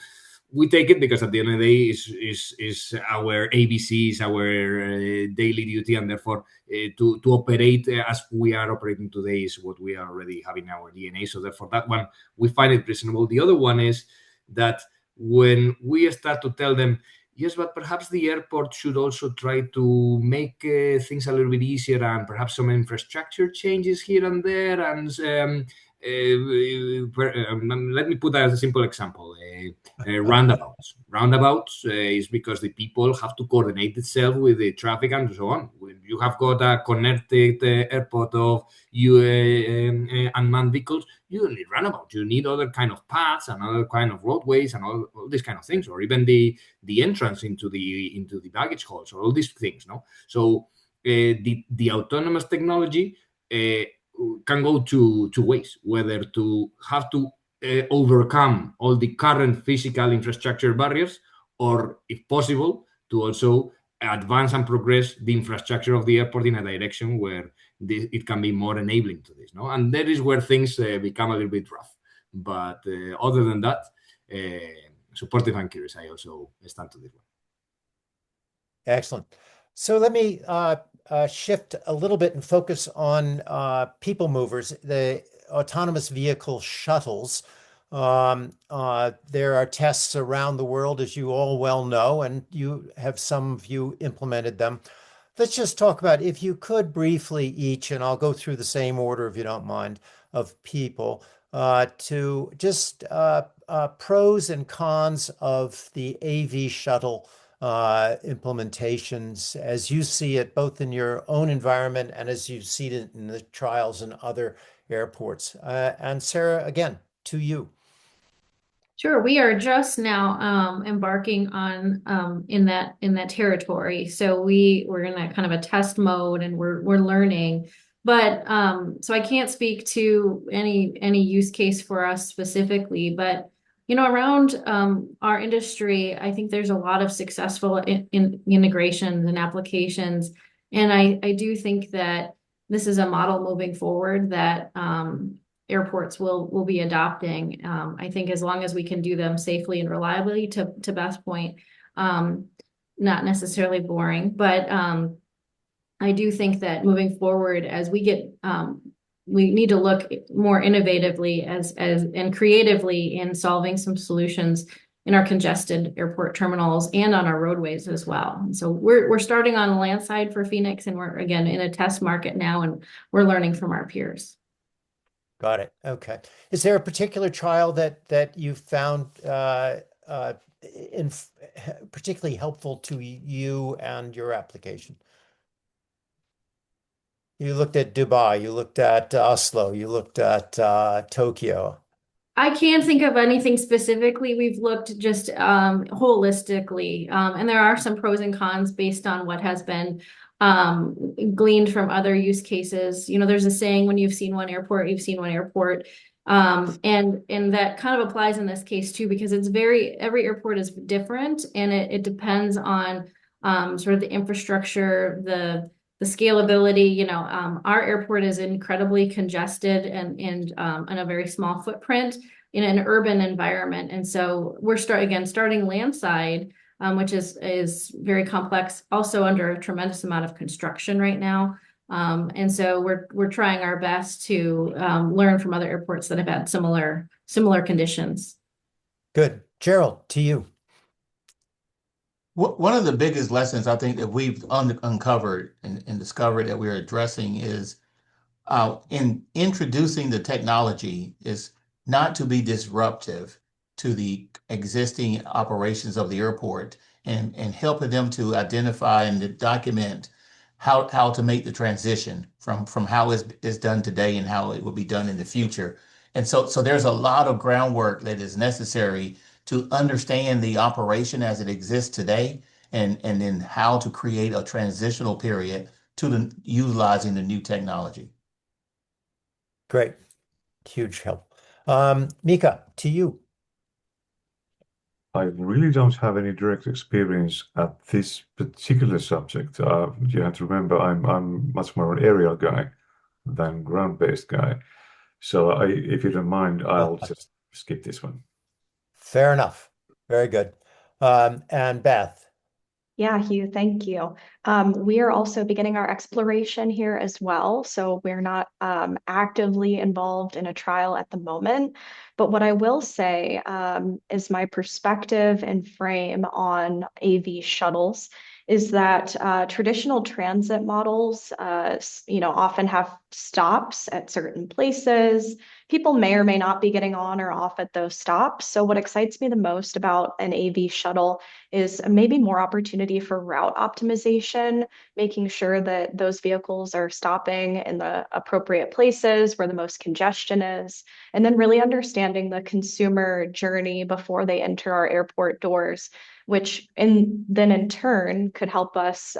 we take it because at the end of the day is our ABC, is our daily duty, and therefore to operate as we are operating today is what we are already having in our DNA. So therefore that one, we find it reasonable. The other one is that when we start to tell them, yes, but perhaps the airport should also try to make things a little bit easier and perhaps some infrastructure changes here and there. And let me put that as a simple example. Roundabouts. Roundabouts is because the people have to coordinate itself with the traffic and so on. When you have got a connected airport of unmanned vehicles, you don't need roundabouts. You need other kind of paths and other kind of roadways and all these kind of things, or even the entrance into the baggage halls, or all these things. No, so the autonomous technology can go two ways, whether to have to overcome all the current physical infrastructure barriers, or if possible to also advance and progress the infrastructure of the airport in a direction where it can be more enabling to this. No, and that is where things become a little bit rough. But other than that, supportive and curious, I also stand to this one. Excellent. So let me shift a little bit and focus on people movers, the autonomous vehicle shuttles. There are tests around the world, as you all well know, and some of you implemented them. Let's just talk about, if you could briefly each, and I'll go through the same order if you don't mind, of people, to just pros and cons of the AV shuttle implementations as you see it, both in your own environment and as you see it in the trials in other airports. And Sarah, again, to you. Sure, we are just now embarking on in that territory. So we're in that kind of a test mode, and we're learning. But so I can't speak to any use case for us specifically, but around our industry, I think there's a lot of successful integrations and applications, and I do think that this is a model moving forward that airports will be adopting. I think as long as we can do them safely and reliably, to Beth's point, not necessarily boring, but I do think that moving forward, as we need to look more innovatively and creatively in solving some solutions in our congested airport terminals and on our roadways as well. And so we're starting on the land side for Phoenix, and we're again in a test market now, and we're learning from our peers. Got it. Okay. Is there a particular trial that you found particularly helpful to you and your application? You looked at Dubai, you looked at Oslo, you looked at Tokyo. I can't think of anything specifically. We've looked just holistically, and there are some pros and cons based on what has been gleaned from other use cases. You know, there's a saying, when you've seen one airport, you've seen one airport. And that kind of applies in this case too, because every airport is different, and it depends on sort of the infrastructure, the scalability. You know, our airport is incredibly congested and in a very small footprint in an urban environment. And so we're starting landside, which is very complex, also under a tremendous amount of construction right now. And so we're trying our best to learn from other airports that have had similar conditions. Good. Gerald, to you. One of the biggest lessons I think that we've uncovered and discovered that we're addressing is in introducing the technology is not to be disruptive to the existing operations of the airport, and helping them to identify and to document how to make the transition from how it's done today and how it will be done in the future. And so there's a lot of groundwork that is necessary to understand the operation as it exists today, and then how to create a transitional period to utilizing the new technology. Great. Huge help. Mika, to you. I really don't have any direct experience at this particular subject. You have to remember, I'm much more an aerial guy than ground-based guy. So if you don't mind, I'll just skip this one. Fair enough. Very good. And Beth. Yeah, Hugh, thank you. We are also beginning our exploration here as well. So we're not actively involved in a trial at the moment. But what I will say is my perspective and frame on AV shuttles is that traditional transit models, often have stops at certain places. People may or may not be getting on or off at those stops. So what excites me the most about an AV shuttle is maybe more opportunity for route optimization, making sure that those vehicles are stopping in the appropriate places where the most congestion is, and then really understanding the consumer journey before they enter our airport doors, which then in turn could help us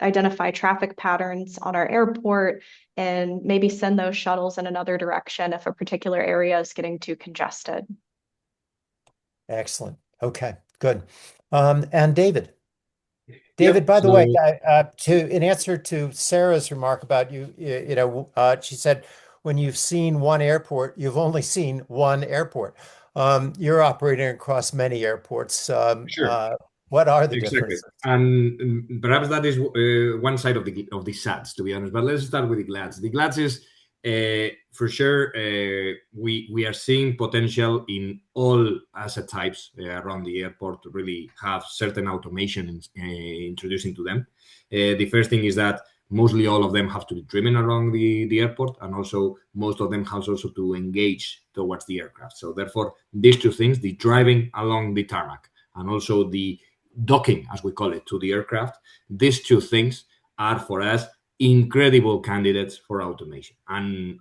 identify traffic patterns on our airport and maybe send those shuttles in another direction if a particular area is getting too congested. Excellent. Okay, good. And David. David, by the way, in answer to Sarah's remark about she said, when you've seen one airport, you've only seen one airport. You're operating across many airports. Sure. What are the Exactly. differences? And perhaps that is one side of the SATs, to be honest. But let's start with the GLADs. The GLADs is for sure we are seeing potential in all asset types around the airport to really have certain automation introducing to them. The first thing is that mostly all of them have to be driven around the airport, and also most of them have also to engage towards the aircraft. So therefore, these two things, the driving along the tarmac and also the docking, as we call it, to the aircraft, these two things are for us incredible candidates for automation. And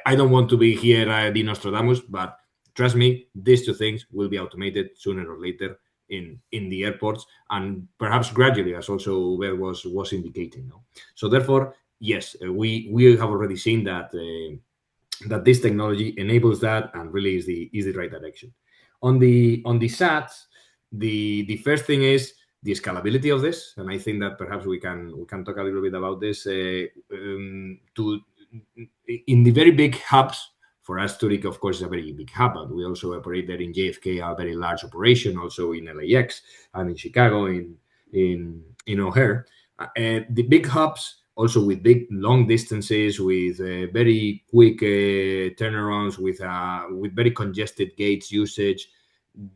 I don't want to be here the Nostradamus, but trust me, these two things will be automated sooner or later in the airports, and perhaps gradually, as also Beth was indicating. No? So therefore, yes, we have already seen that that this technology enables that and really is the right direction. On the SATs, the first thing is the scalability of this, and I think that perhaps we can talk a little bit about this. In the very big hubs, for us, Zurich, of course, is a very big hub, but we also operate there in JFK, a very large operation, also in LAX and in Chicago, in O'Hare. The big hubs, also with big long distances, with very quick turnarounds, with very congested gates usage.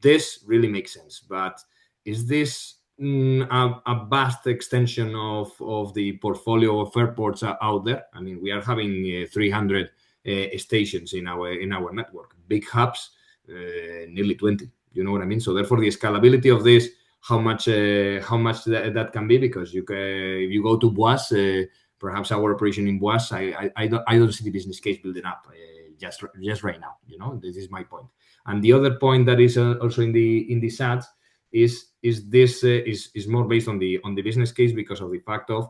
This really makes sense. But is this a vast extension of the portfolio of airports out there? I mean, we are having 300 stations in our network. Big hubs, nearly 20. You know what I mean? So therefore, the scalability of this, how much that can be, because if you go to Boise, perhaps our operation in Boise, I don't see the business case building up just right now. You know, this is my point. And the other point that is also in the SAT is this is more based on the business case, because of the fact of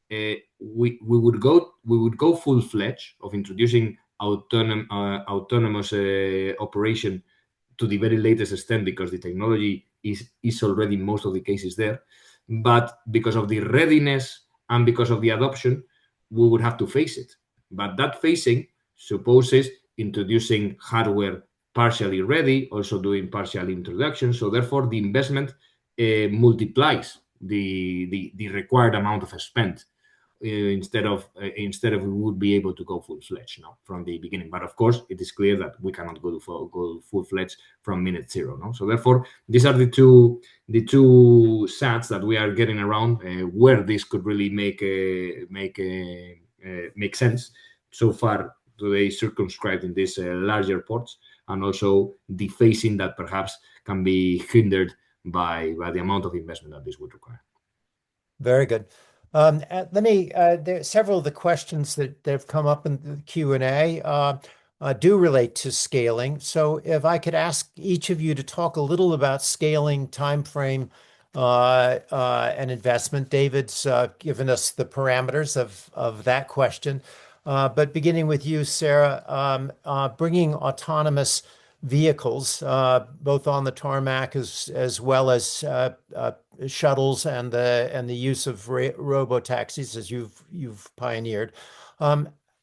we would go full-fledged of introducing autonomous operation to the very latest extent, because the technology is already in most of the cases there. But because of the readiness and because of the adoption, we would have to face it. But that phasing supposes introducing hardware partially ready, also doing partial introduction. So therefore, the investment multiplies the required amount of spend. Instead of we would be able to go full-fledged from the beginning. But of course, it is clear that we cannot go full-fledged from minute zero. So therefore, these are the two SATs that we are getting around where this could really make sense. So far, today circumscribed in these larger ports, and also the phasing that perhaps can be hindered by the amount of investment that this would require. Very good. Let me, there several of the questions that have come up in the Q&A do relate to scaling. So if I could ask each of you to talk a little about scaling, timeframe, and investment. David's given us the parameters of that question. But beginning with you, Sarah, bringing autonomous vehicles, both on the tarmac as well as shuttles and the use of robo-taxis, as you've pioneered.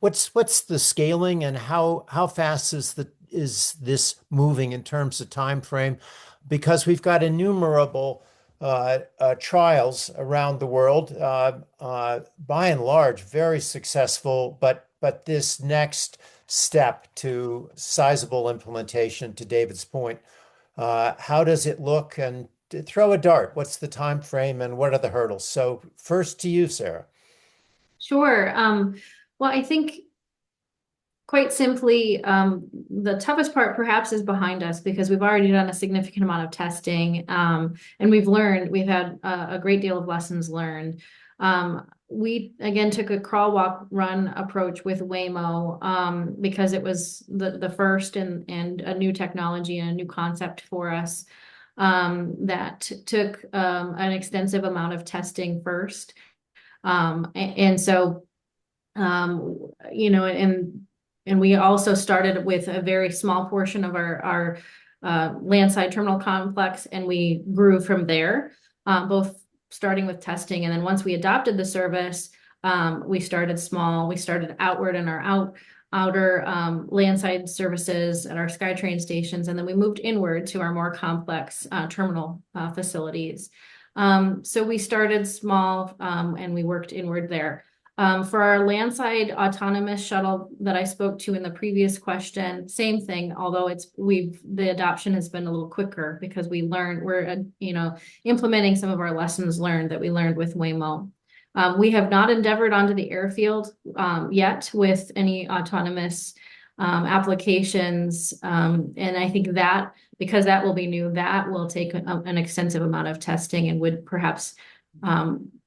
What's the scaling, and how fast is this moving in terms of time frame? Because we've got innumerable trials around the world, by and large, very successful, but this next step to sizable implementation, to David's point, how does it look? And throw a dart. What's the time frame, and what are the hurdles? So first to you, Sarah. Sure. Well, I think quite simply, the toughest part perhaps is behind us, because we've already done a significant amount of testing, and we've had a great deal of lessons learned. We again took a crawl, walk, run approach with Waymo, because it was the first and a new technology and a new concept for us, that took an extensive amount of testing first. And so, you know, and we also started with a very small portion of our landside terminal complex, and we grew from there, both starting with testing. And then once we adopted the service, we started small. We started outward in our outer landside services at our SkyTrain stations, and then we moved inward to our more complex terminal facilities. So we started small, and we worked inward there. For our landside autonomous shuttle that I spoke to in the previous question, same thing, although the adoption has been a little quicker, because we're implementing some of our lessons learned that we learned with Waymo. We have not endeavored onto the airfield yet with any autonomous applications, and I think that, because that will be new, that will take an extensive amount of testing, and would perhaps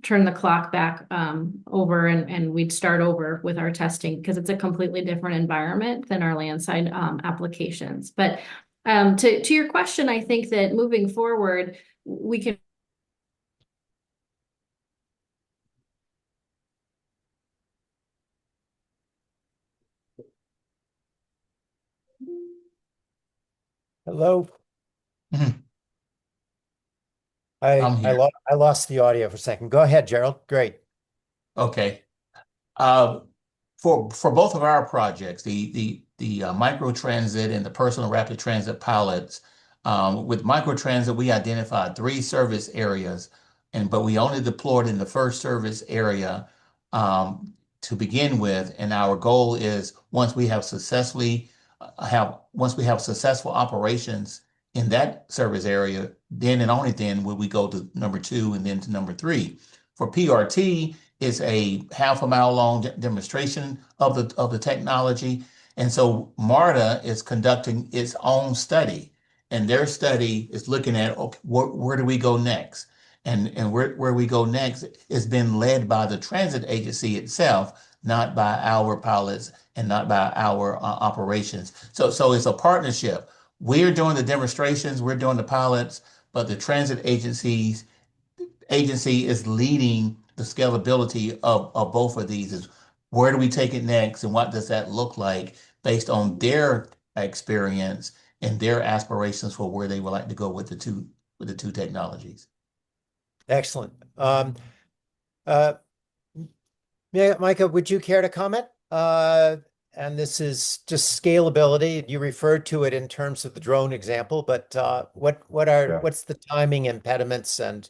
turn the clock back over, and we'd start over with our testing, because it's a completely different environment than our landside applications. But to your question, I think that moving forward, we can. Hello. Mhm. I I'm here. I lost the audio for a second. Go ahead, Gerald. Great. Okay. For both of our projects, the microtransit and the personal rapid transit pilots, with microtransit, we identified 3 service areas, but we only deployed in the first service area to begin with. And our goal is, once we have successful operations in that service area, then and only then will we go to number 2 and then to number 3. For PRT, it's a half-a-mile long demonstration of the technology. And so MARTA is conducting its own study, and their study is looking at, okay, where do we go next? And where we go next is been led by the transit agency itself, not by our pilots and not by our operations. So it's a partnership. We're doing the demonstrations, we're doing the pilots, but the transit agency is leading the scalability of both of these. Is where do we take it next, and what does that look like based on their experience and their aspirations for where they would like to go with the two technologies. Excellent. Uh, Micah, would you care to comment? And this is just scalability. You referred to it in terms of the drone example, but what's the timing impediments and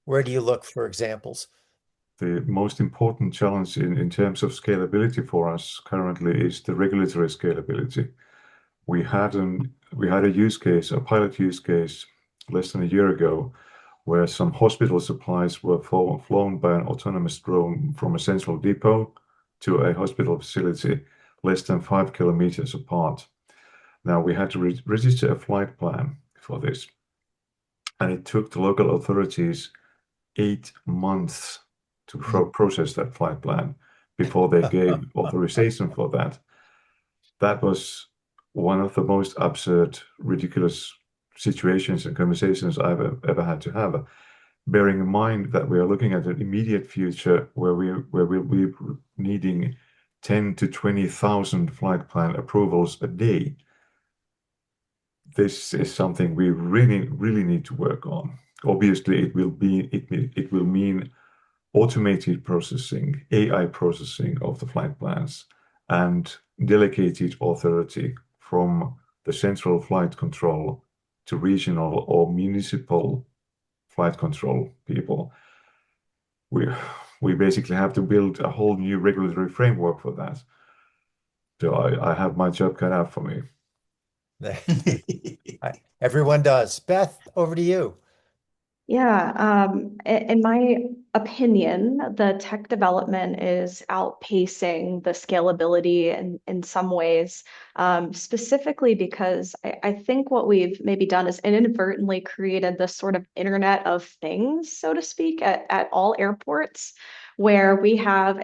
where do you look for examples? The most important challenge in terms of scalability for us currently is the regulatory scalability. We had a use case, a pilot use case, less than a year ago, where some hospital supplies were flown by an autonomous drone from a central depot to a hospital facility less than 5 kilometers apart. Now we had to register a flight plan for this, and it took the local authorities 8 months to process that flight plan before they gave authorization for that. That was one of the most absurd, ridiculous situations and conversations I've ever had to have, bearing in mind that we are looking at an immediate future where we'll be needing 10 to 20,000 flight plan approvals a day. This is something we really need to work on. Obviously, it will mean automated processing, AI processing of the flight plans, and delegated authority from the central flight control to regional or municipal flight control people. We basically have to build a whole new regulatory framework for that. So I have my job cut out for me. Everyone does. Beth, over to you. Yeah, in my opinion, the tech development is outpacing the scalability in some ways, specifically because I think what we've maybe done is inadvertently created this sort of Internet of Things, so to speak, at all airports, where we have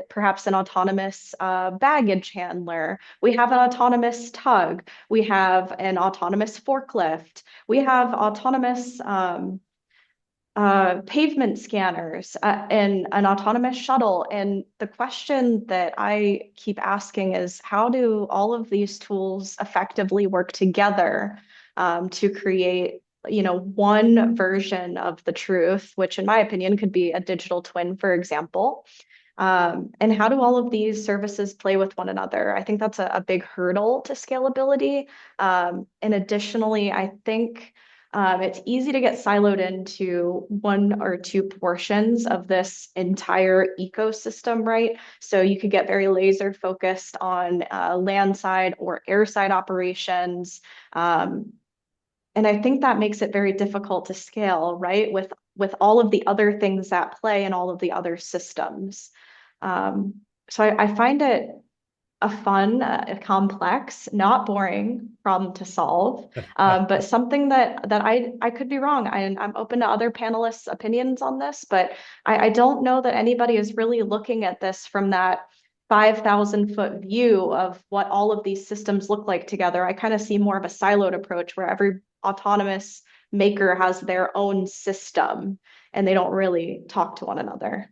perhaps an autonomous baggage handler, we have an autonomous tug, we have an autonomous forklift, we have autonomous pavement scanners, and an autonomous shuttle. And the question that I keep asking is, how do all of these tools effectively work together to create, one version of the truth, which in my opinion could be a digital twin, for example. And how do all of these services play with one another? I think that's a big hurdle to scalability. And additionally, I think it's easy to get siloed into one or two portions of this entire ecosystem, right? So you could get very laser focused on landside or airside operations. And I think that makes it very difficult to scale, right? With all of the other things at play and all of the other systems. So I find it a fun, complex, not boring problem to solve, but something that I could be wrong. I'm open to other panelists' opinions on this, but I don't know that anybody is really looking at this from that 5,000-foot view of what all of these systems look like together. I kind of see more of a siloed approach where every autonomous maker has their own system and they don't really talk to one another.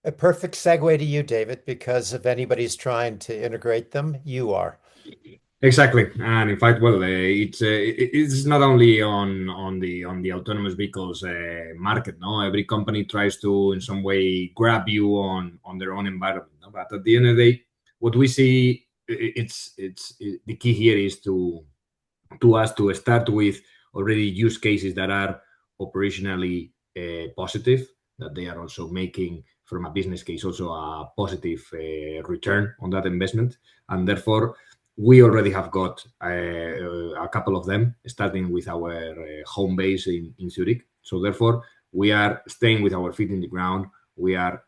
A perfect segue to you, David, because if anybody's trying to integrate them, you are. Exactly, and in fact, well, it's not only on the autonomous vehicles market. No, every company tries to in some way grab you on their own environment. No? But at the end of the day, what we see, it's the key here is to us to start with already use cases that are operationally positive, that they are also making from a business case also a positive return on that investment, and therefore we already have got a couple of them, starting with our home base in Zurich. So therefore, we are staying with our feet in the ground. We are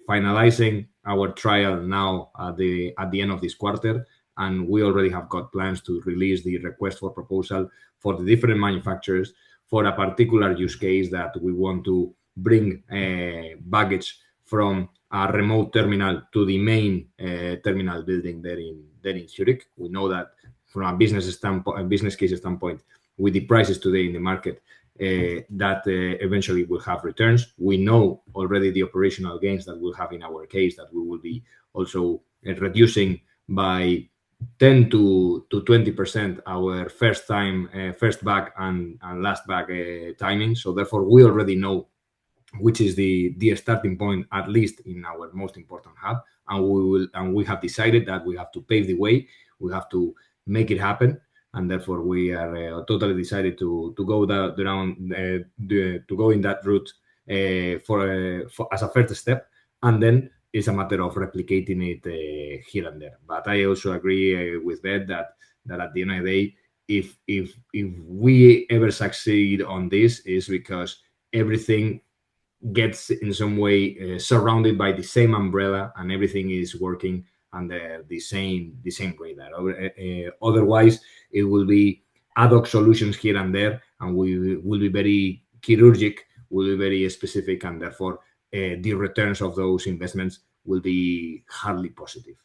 finalizing our trial now at the end of this quarter, and we already have got plans to release the request for proposal for the different manufacturers for a particular use case that we want to bring baggage from a remote terminal to the main terminal building there in Zurich. We know that from a business case standpoint, with the prices today in the market, that eventually will have returns. We know already the operational gains that we'll have in our case, that we will be also reducing by 10 to 20% our first bag and last bag timing. So therefore, we already know which is the starting point, at least in our most important hub, and we have decided that we have to pave the way. We have to make it happen, and therefore we are totally decided to go to go in that route for as a first step, and then it's a matter of replicating it here and there. But I also agree with Beth that at the end of the day, if we ever succeed on this, is because everything gets in some way surrounded by the same umbrella and everything is working under the same radar. Otherwise, it will be ad hoc solutions here and there, and we will be very chirurgic, will be very specific, and therefore the returns of those investments will be hardly positive.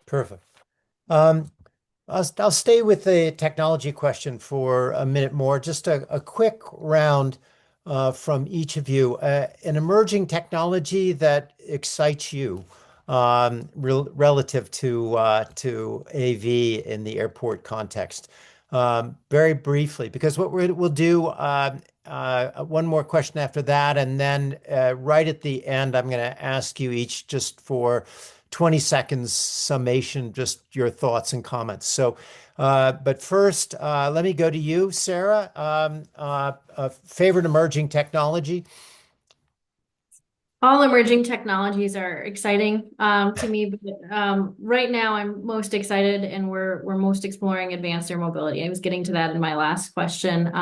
Perfect. I'll stay with the technology question for a minute more. Just a quick round from each of you. An emerging technology that excites you relative to AV in the airport context. Very briefly, because what we'll do, one more question after that, and then right at the end, I'm going to ask you each just for 20 seconds summation, just your thoughts and comments. So, but first, let me go to you, Sarah. Favorite emerging technology? All emerging technologies are exciting to me, but right now I'm most excited, and we're most exploring advanced air mobility. I was getting to that in my last question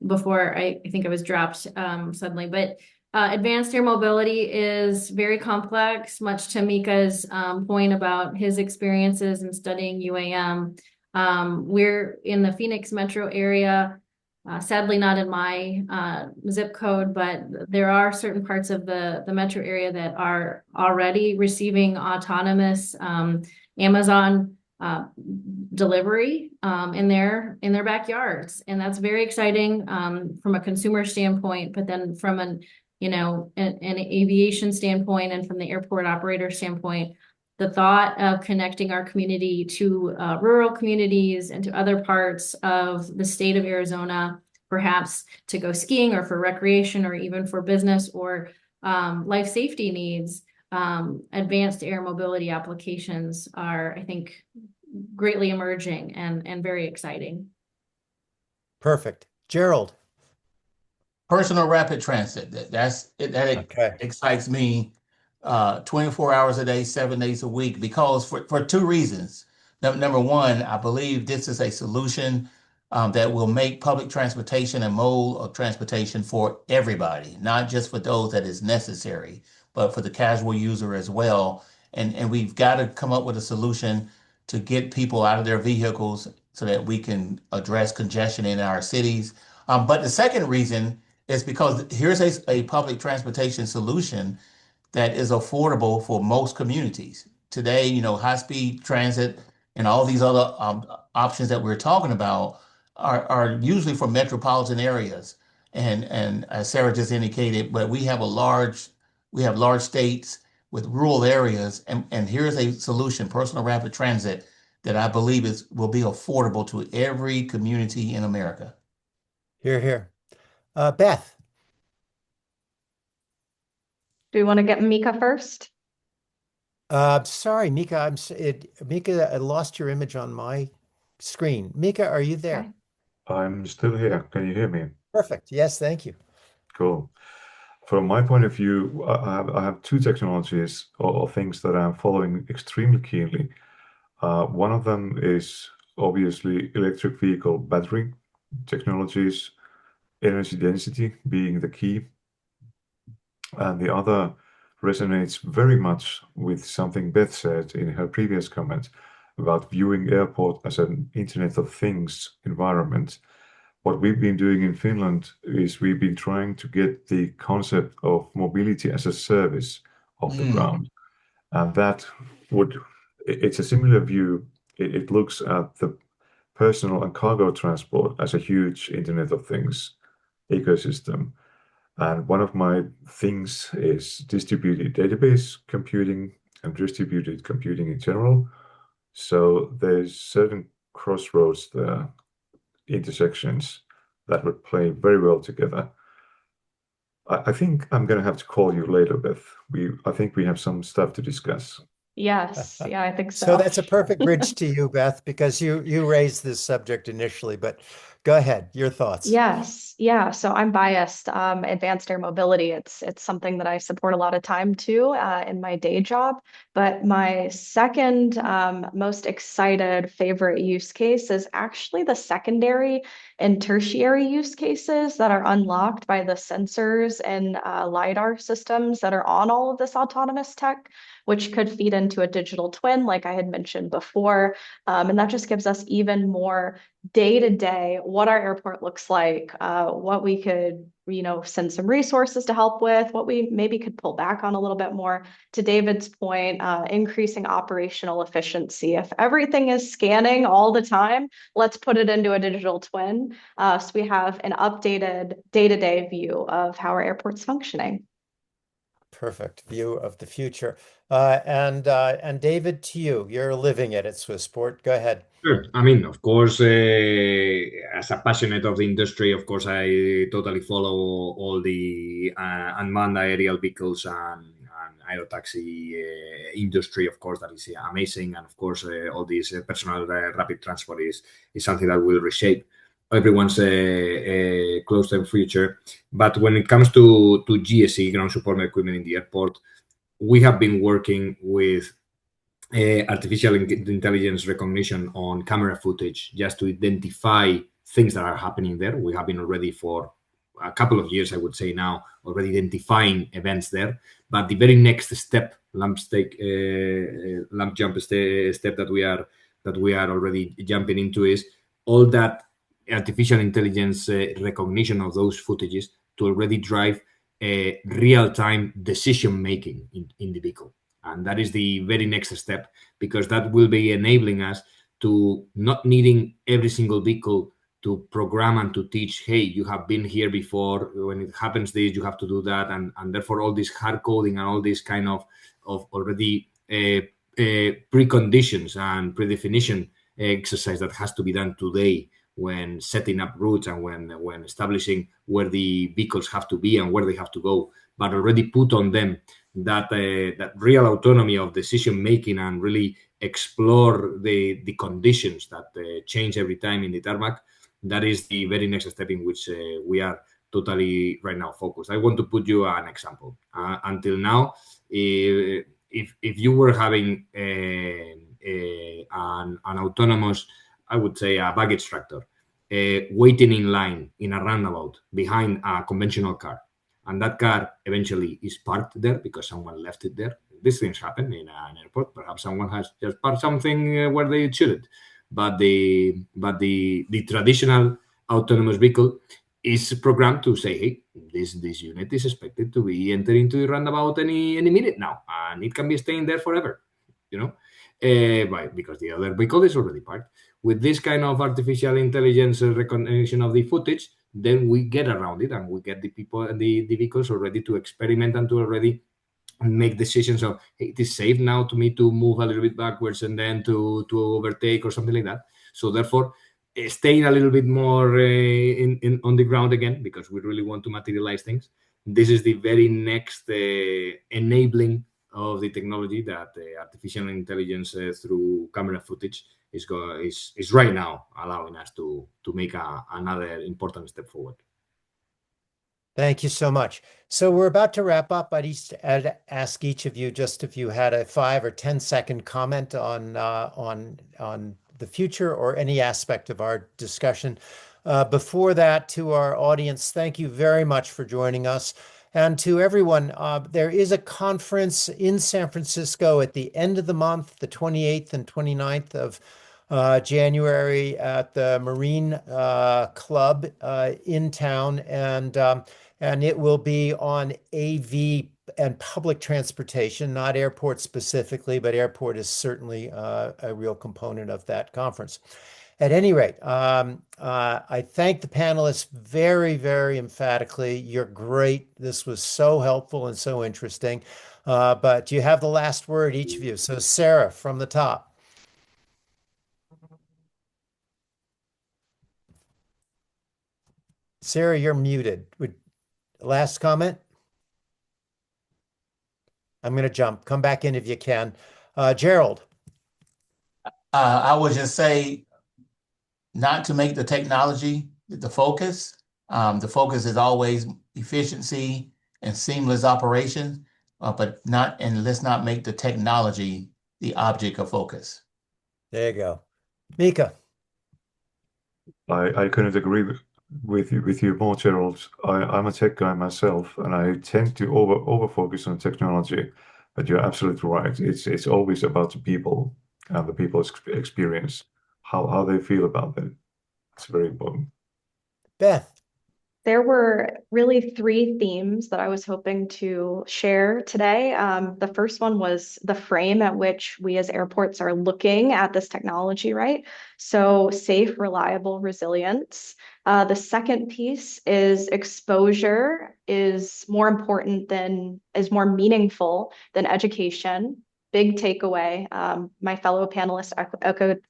before I think I was dropped suddenly, but advanced air mobility is very complex, much to Mika's point about his experiences in studying UAM. We're in the Phoenix metro area. Sadly, not in my zip code, but there are certain parts of the metro area that are already receiving autonomous Amazon delivery in their backyards, and that's very exciting from a consumer standpoint. But then from an aviation standpoint and from the airport operator standpoint, the thought of connecting our community to rural communities and to other parts of the state of Arizona, perhaps to go skiing or for recreation or even for business or life safety needs, advanced air mobility applications are, I think, greatly emerging and very exciting. Perfect. Gerald. Personal rapid transit. That excites me 24 hours a day, 7 days a week, because for two reasons. Number one, I believe this is a solution that will make public transportation a mode of transportation for everybody, not just for those that is necessary, but for the casual user as well. And we've got to come up with a solution to get people out of their vehicles so that we can address congestion in our cities. But the second reason is because here's a public transportation solution that is affordable for most communities. Today, high-speed transit and all these other options that we're talking about are usually for metropolitan areas. And as Sarah just indicated, but we have large states with rural areas, and here's a solution, personal rapid transit, that I believe will be affordable to every community in America. Hear, hear. Beth. Do we want to get Mika first? Sorry, Mika. Mika, I lost your image on my screen. Mika, are you there? Okay. I'm still here. Can you hear me? Perfect. Yes, thank you. Cool. From my point of view, I have two technologies or things that I'm following extremely keenly. One of them is obviously electric vehicle battery technologies, energy density being the key. And the other resonates very much with something Beth said in her previous comment about viewing airport as an Internet of Things environment. What we've been doing in Finland is we've been trying to get the concept of mobility as a service off the ground. And that it's a similar view. It looks at the personal and cargo transport as a huge Internet of Things ecosystem. And one of my things is distributed database computing and distributed computing in general. So there's certain crossroads there, intersections that would play very well together. I think I'm going to have to call you later, Beth. I think we have some stuff to discuss. Yes, yeah, I think So so. that's a perfect bridge to you, Beth, because you raised this subject initially, but go ahead, your thoughts. Yes, yeah. So I'm biased. Advanced air mobility. It's something that I support a lot of time too in my day job. But my second most excited favorite use case is actually the secondary and tertiary use cases that are unlocked by the sensors and LiDAR systems that are on all of this autonomous tech, which could feed into a digital twin, like I had mentioned before. And that just gives us even more day to day what our airport looks like, what we could, send some resources to help with, what we maybe could pull back on a little bit more. To David's point, increasing operational efficiency. If everything is scanning all the time, let's put it into a digital twin. So we have an updated day to day view of how our airport's functioning. Perfect view of the future. And David, to you, you're living it at Swissport. Go ahead. Sure. I mean, of course, as a passionate of the industry, of course, I totally follow all the unmanned aerial vehicles and aerotaxi industry. Of course, that is amazing, and of course, all this personal rapid transport is something that will reshape everyone's close-term future. But when it comes to GSE, ground support equipment in the airport, we have been working with artificial intelligence recognition on camera footage just to identify things that are happening there. We have been already for a couple of years, I would say now, already identifying events there. But the very next step, lamp jump step that we are already jumping into is all that artificial intelligence recognition of those footages to already drive real-time decision making in the vehicle. And that is the very next step, because that will be enabling us to not needing every single vehicle to program and to teach, hey, you have been here before, when it happens this, you have to do that. And therefore all this hard coding and all this kind of already preconditions and predefinition exercise that has to be done today when setting up routes and when establishing where the vehicles have to be and where they have to go, but already put on them that real autonomy of decision making and really explore the conditions that change every time in the tarmac. That is the very next step in which we are totally right now focused. I want to put you an example. Until now, if you were having an autonomous, I would say a baggage tractor, waiting in line in a roundabout behind a conventional car, and that car eventually is parked there because someone left it there. These things happen in an airport. Perhaps someone has just parked something where they shouldn't. But the traditional autonomous vehicle is programmed to say, hey, this unit is expected to be entering into the roundabout any minute now, and it can be staying there forever, because the other vehicle is already parked. With this kind of artificial intelligence recognition of the footage, then we get around it and we get the people and the vehicles already to experiment and to already make decisions of, hey, it is safe now to me to move a little bit backwards and then to overtake or something like that. So therefore, staying a little bit more on the ground again, because we really want to materialize things. This is the very next enabling of the technology that artificial intelligence through camera footage is right now allowing us to make another important step forward. Thank you so much. So we're about to wrap up. I'd ask each of you just if you had a 5 or 10-second comment on the future or any aspect of our discussion. Before that, to our audience, thank you very much for joining us. And to everyone, there is a conference in San Francisco at the end of the month, the 28th and 29th of January at the Marine Club in town, and it will be on AV and public transportation, not airport specifically, but airport is certainly a real component of that conference. At any rate, I thank the panelists very, very emphatically. You're great. This was so helpful and so interesting. But you have the last word, each of you. So Sarah, from the top. Sarah, you're muted. Last comment? I'm going to jump. Come back in if you can. Gerald. I would just say not to make the technology the focus. The focus is always efficiency and seamless operation, but let's not make the technology the object of focus. There you go. Mika. I couldn't agree with you more, Gerald. I'm a tech guy myself, and I tend to over focus on technology. But you're absolutely right. It's always about the people and the people's experience, how they feel about it. It's very important. Beth. There were really three themes that I was hoping to share today. The first one was the frame at which we as airports are looking at this technology, right? So safe, reliable, resilience. The second piece is exposure is more more meaningful than education. Big takeaway. My fellow panelists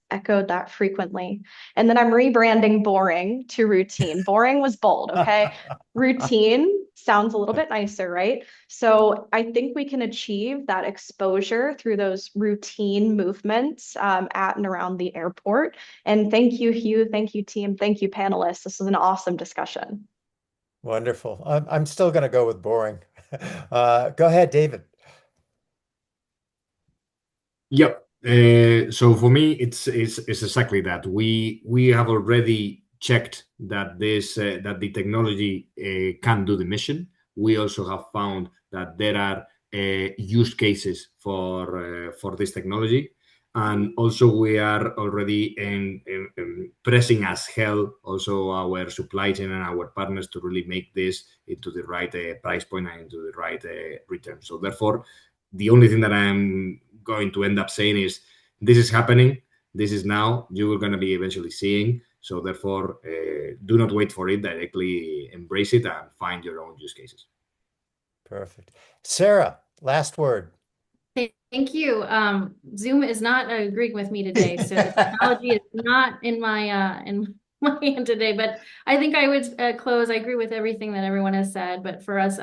echoed that frequently. And then I'm rebranding boring to routine. Boring was bold, okay? Routine sounds a little bit nicer, right? So I think we can achieve that exposure through those routine movements at and around the airport. And thank you, Hugh. Thank you, team. Thank you, panelists. This was an awesome discussion. Wonderful. I'm still going to go with boring. Go ahead, David. Yep. So for me, it's exactly that. We have already checked that that the technology can do the mission. We also have found that there are use cases for this technology, and also we are already pressing as hell also our supply chain and our partners to really make this into the right price point and into the right return. So therefore, the only thing that I'm going to end up saying is this is happening, this is now, you are going to be eventually seeing. So therefore, do not wait for it, directly embrace it and find your own use cases. Perfect. Sarah, last word. Thank you. Zoom is not agreeing with me today, so the technology is not in my hand today. But I think I would close. I agree with everything that everyone has said. But for us,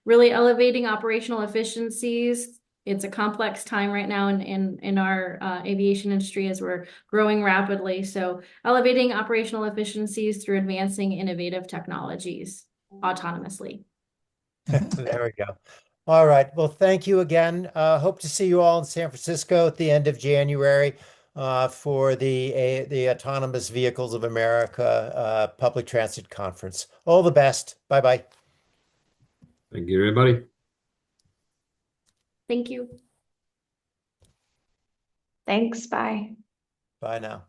really elevating operational efficiencies. It's a complex time right now in our aviation industry as we're growing rapidly. So elevating operational efficiencies through advancing innovative technologies autonomously. There we go. All right. Well, thank you again. Hope to see you all in San Francisco at the end of January for the Autonomous Vehicles of America Public Transit Conference. All the best. Bye-bye. Thank you, everybody. Thank you. Thanks. Bye. Bye now.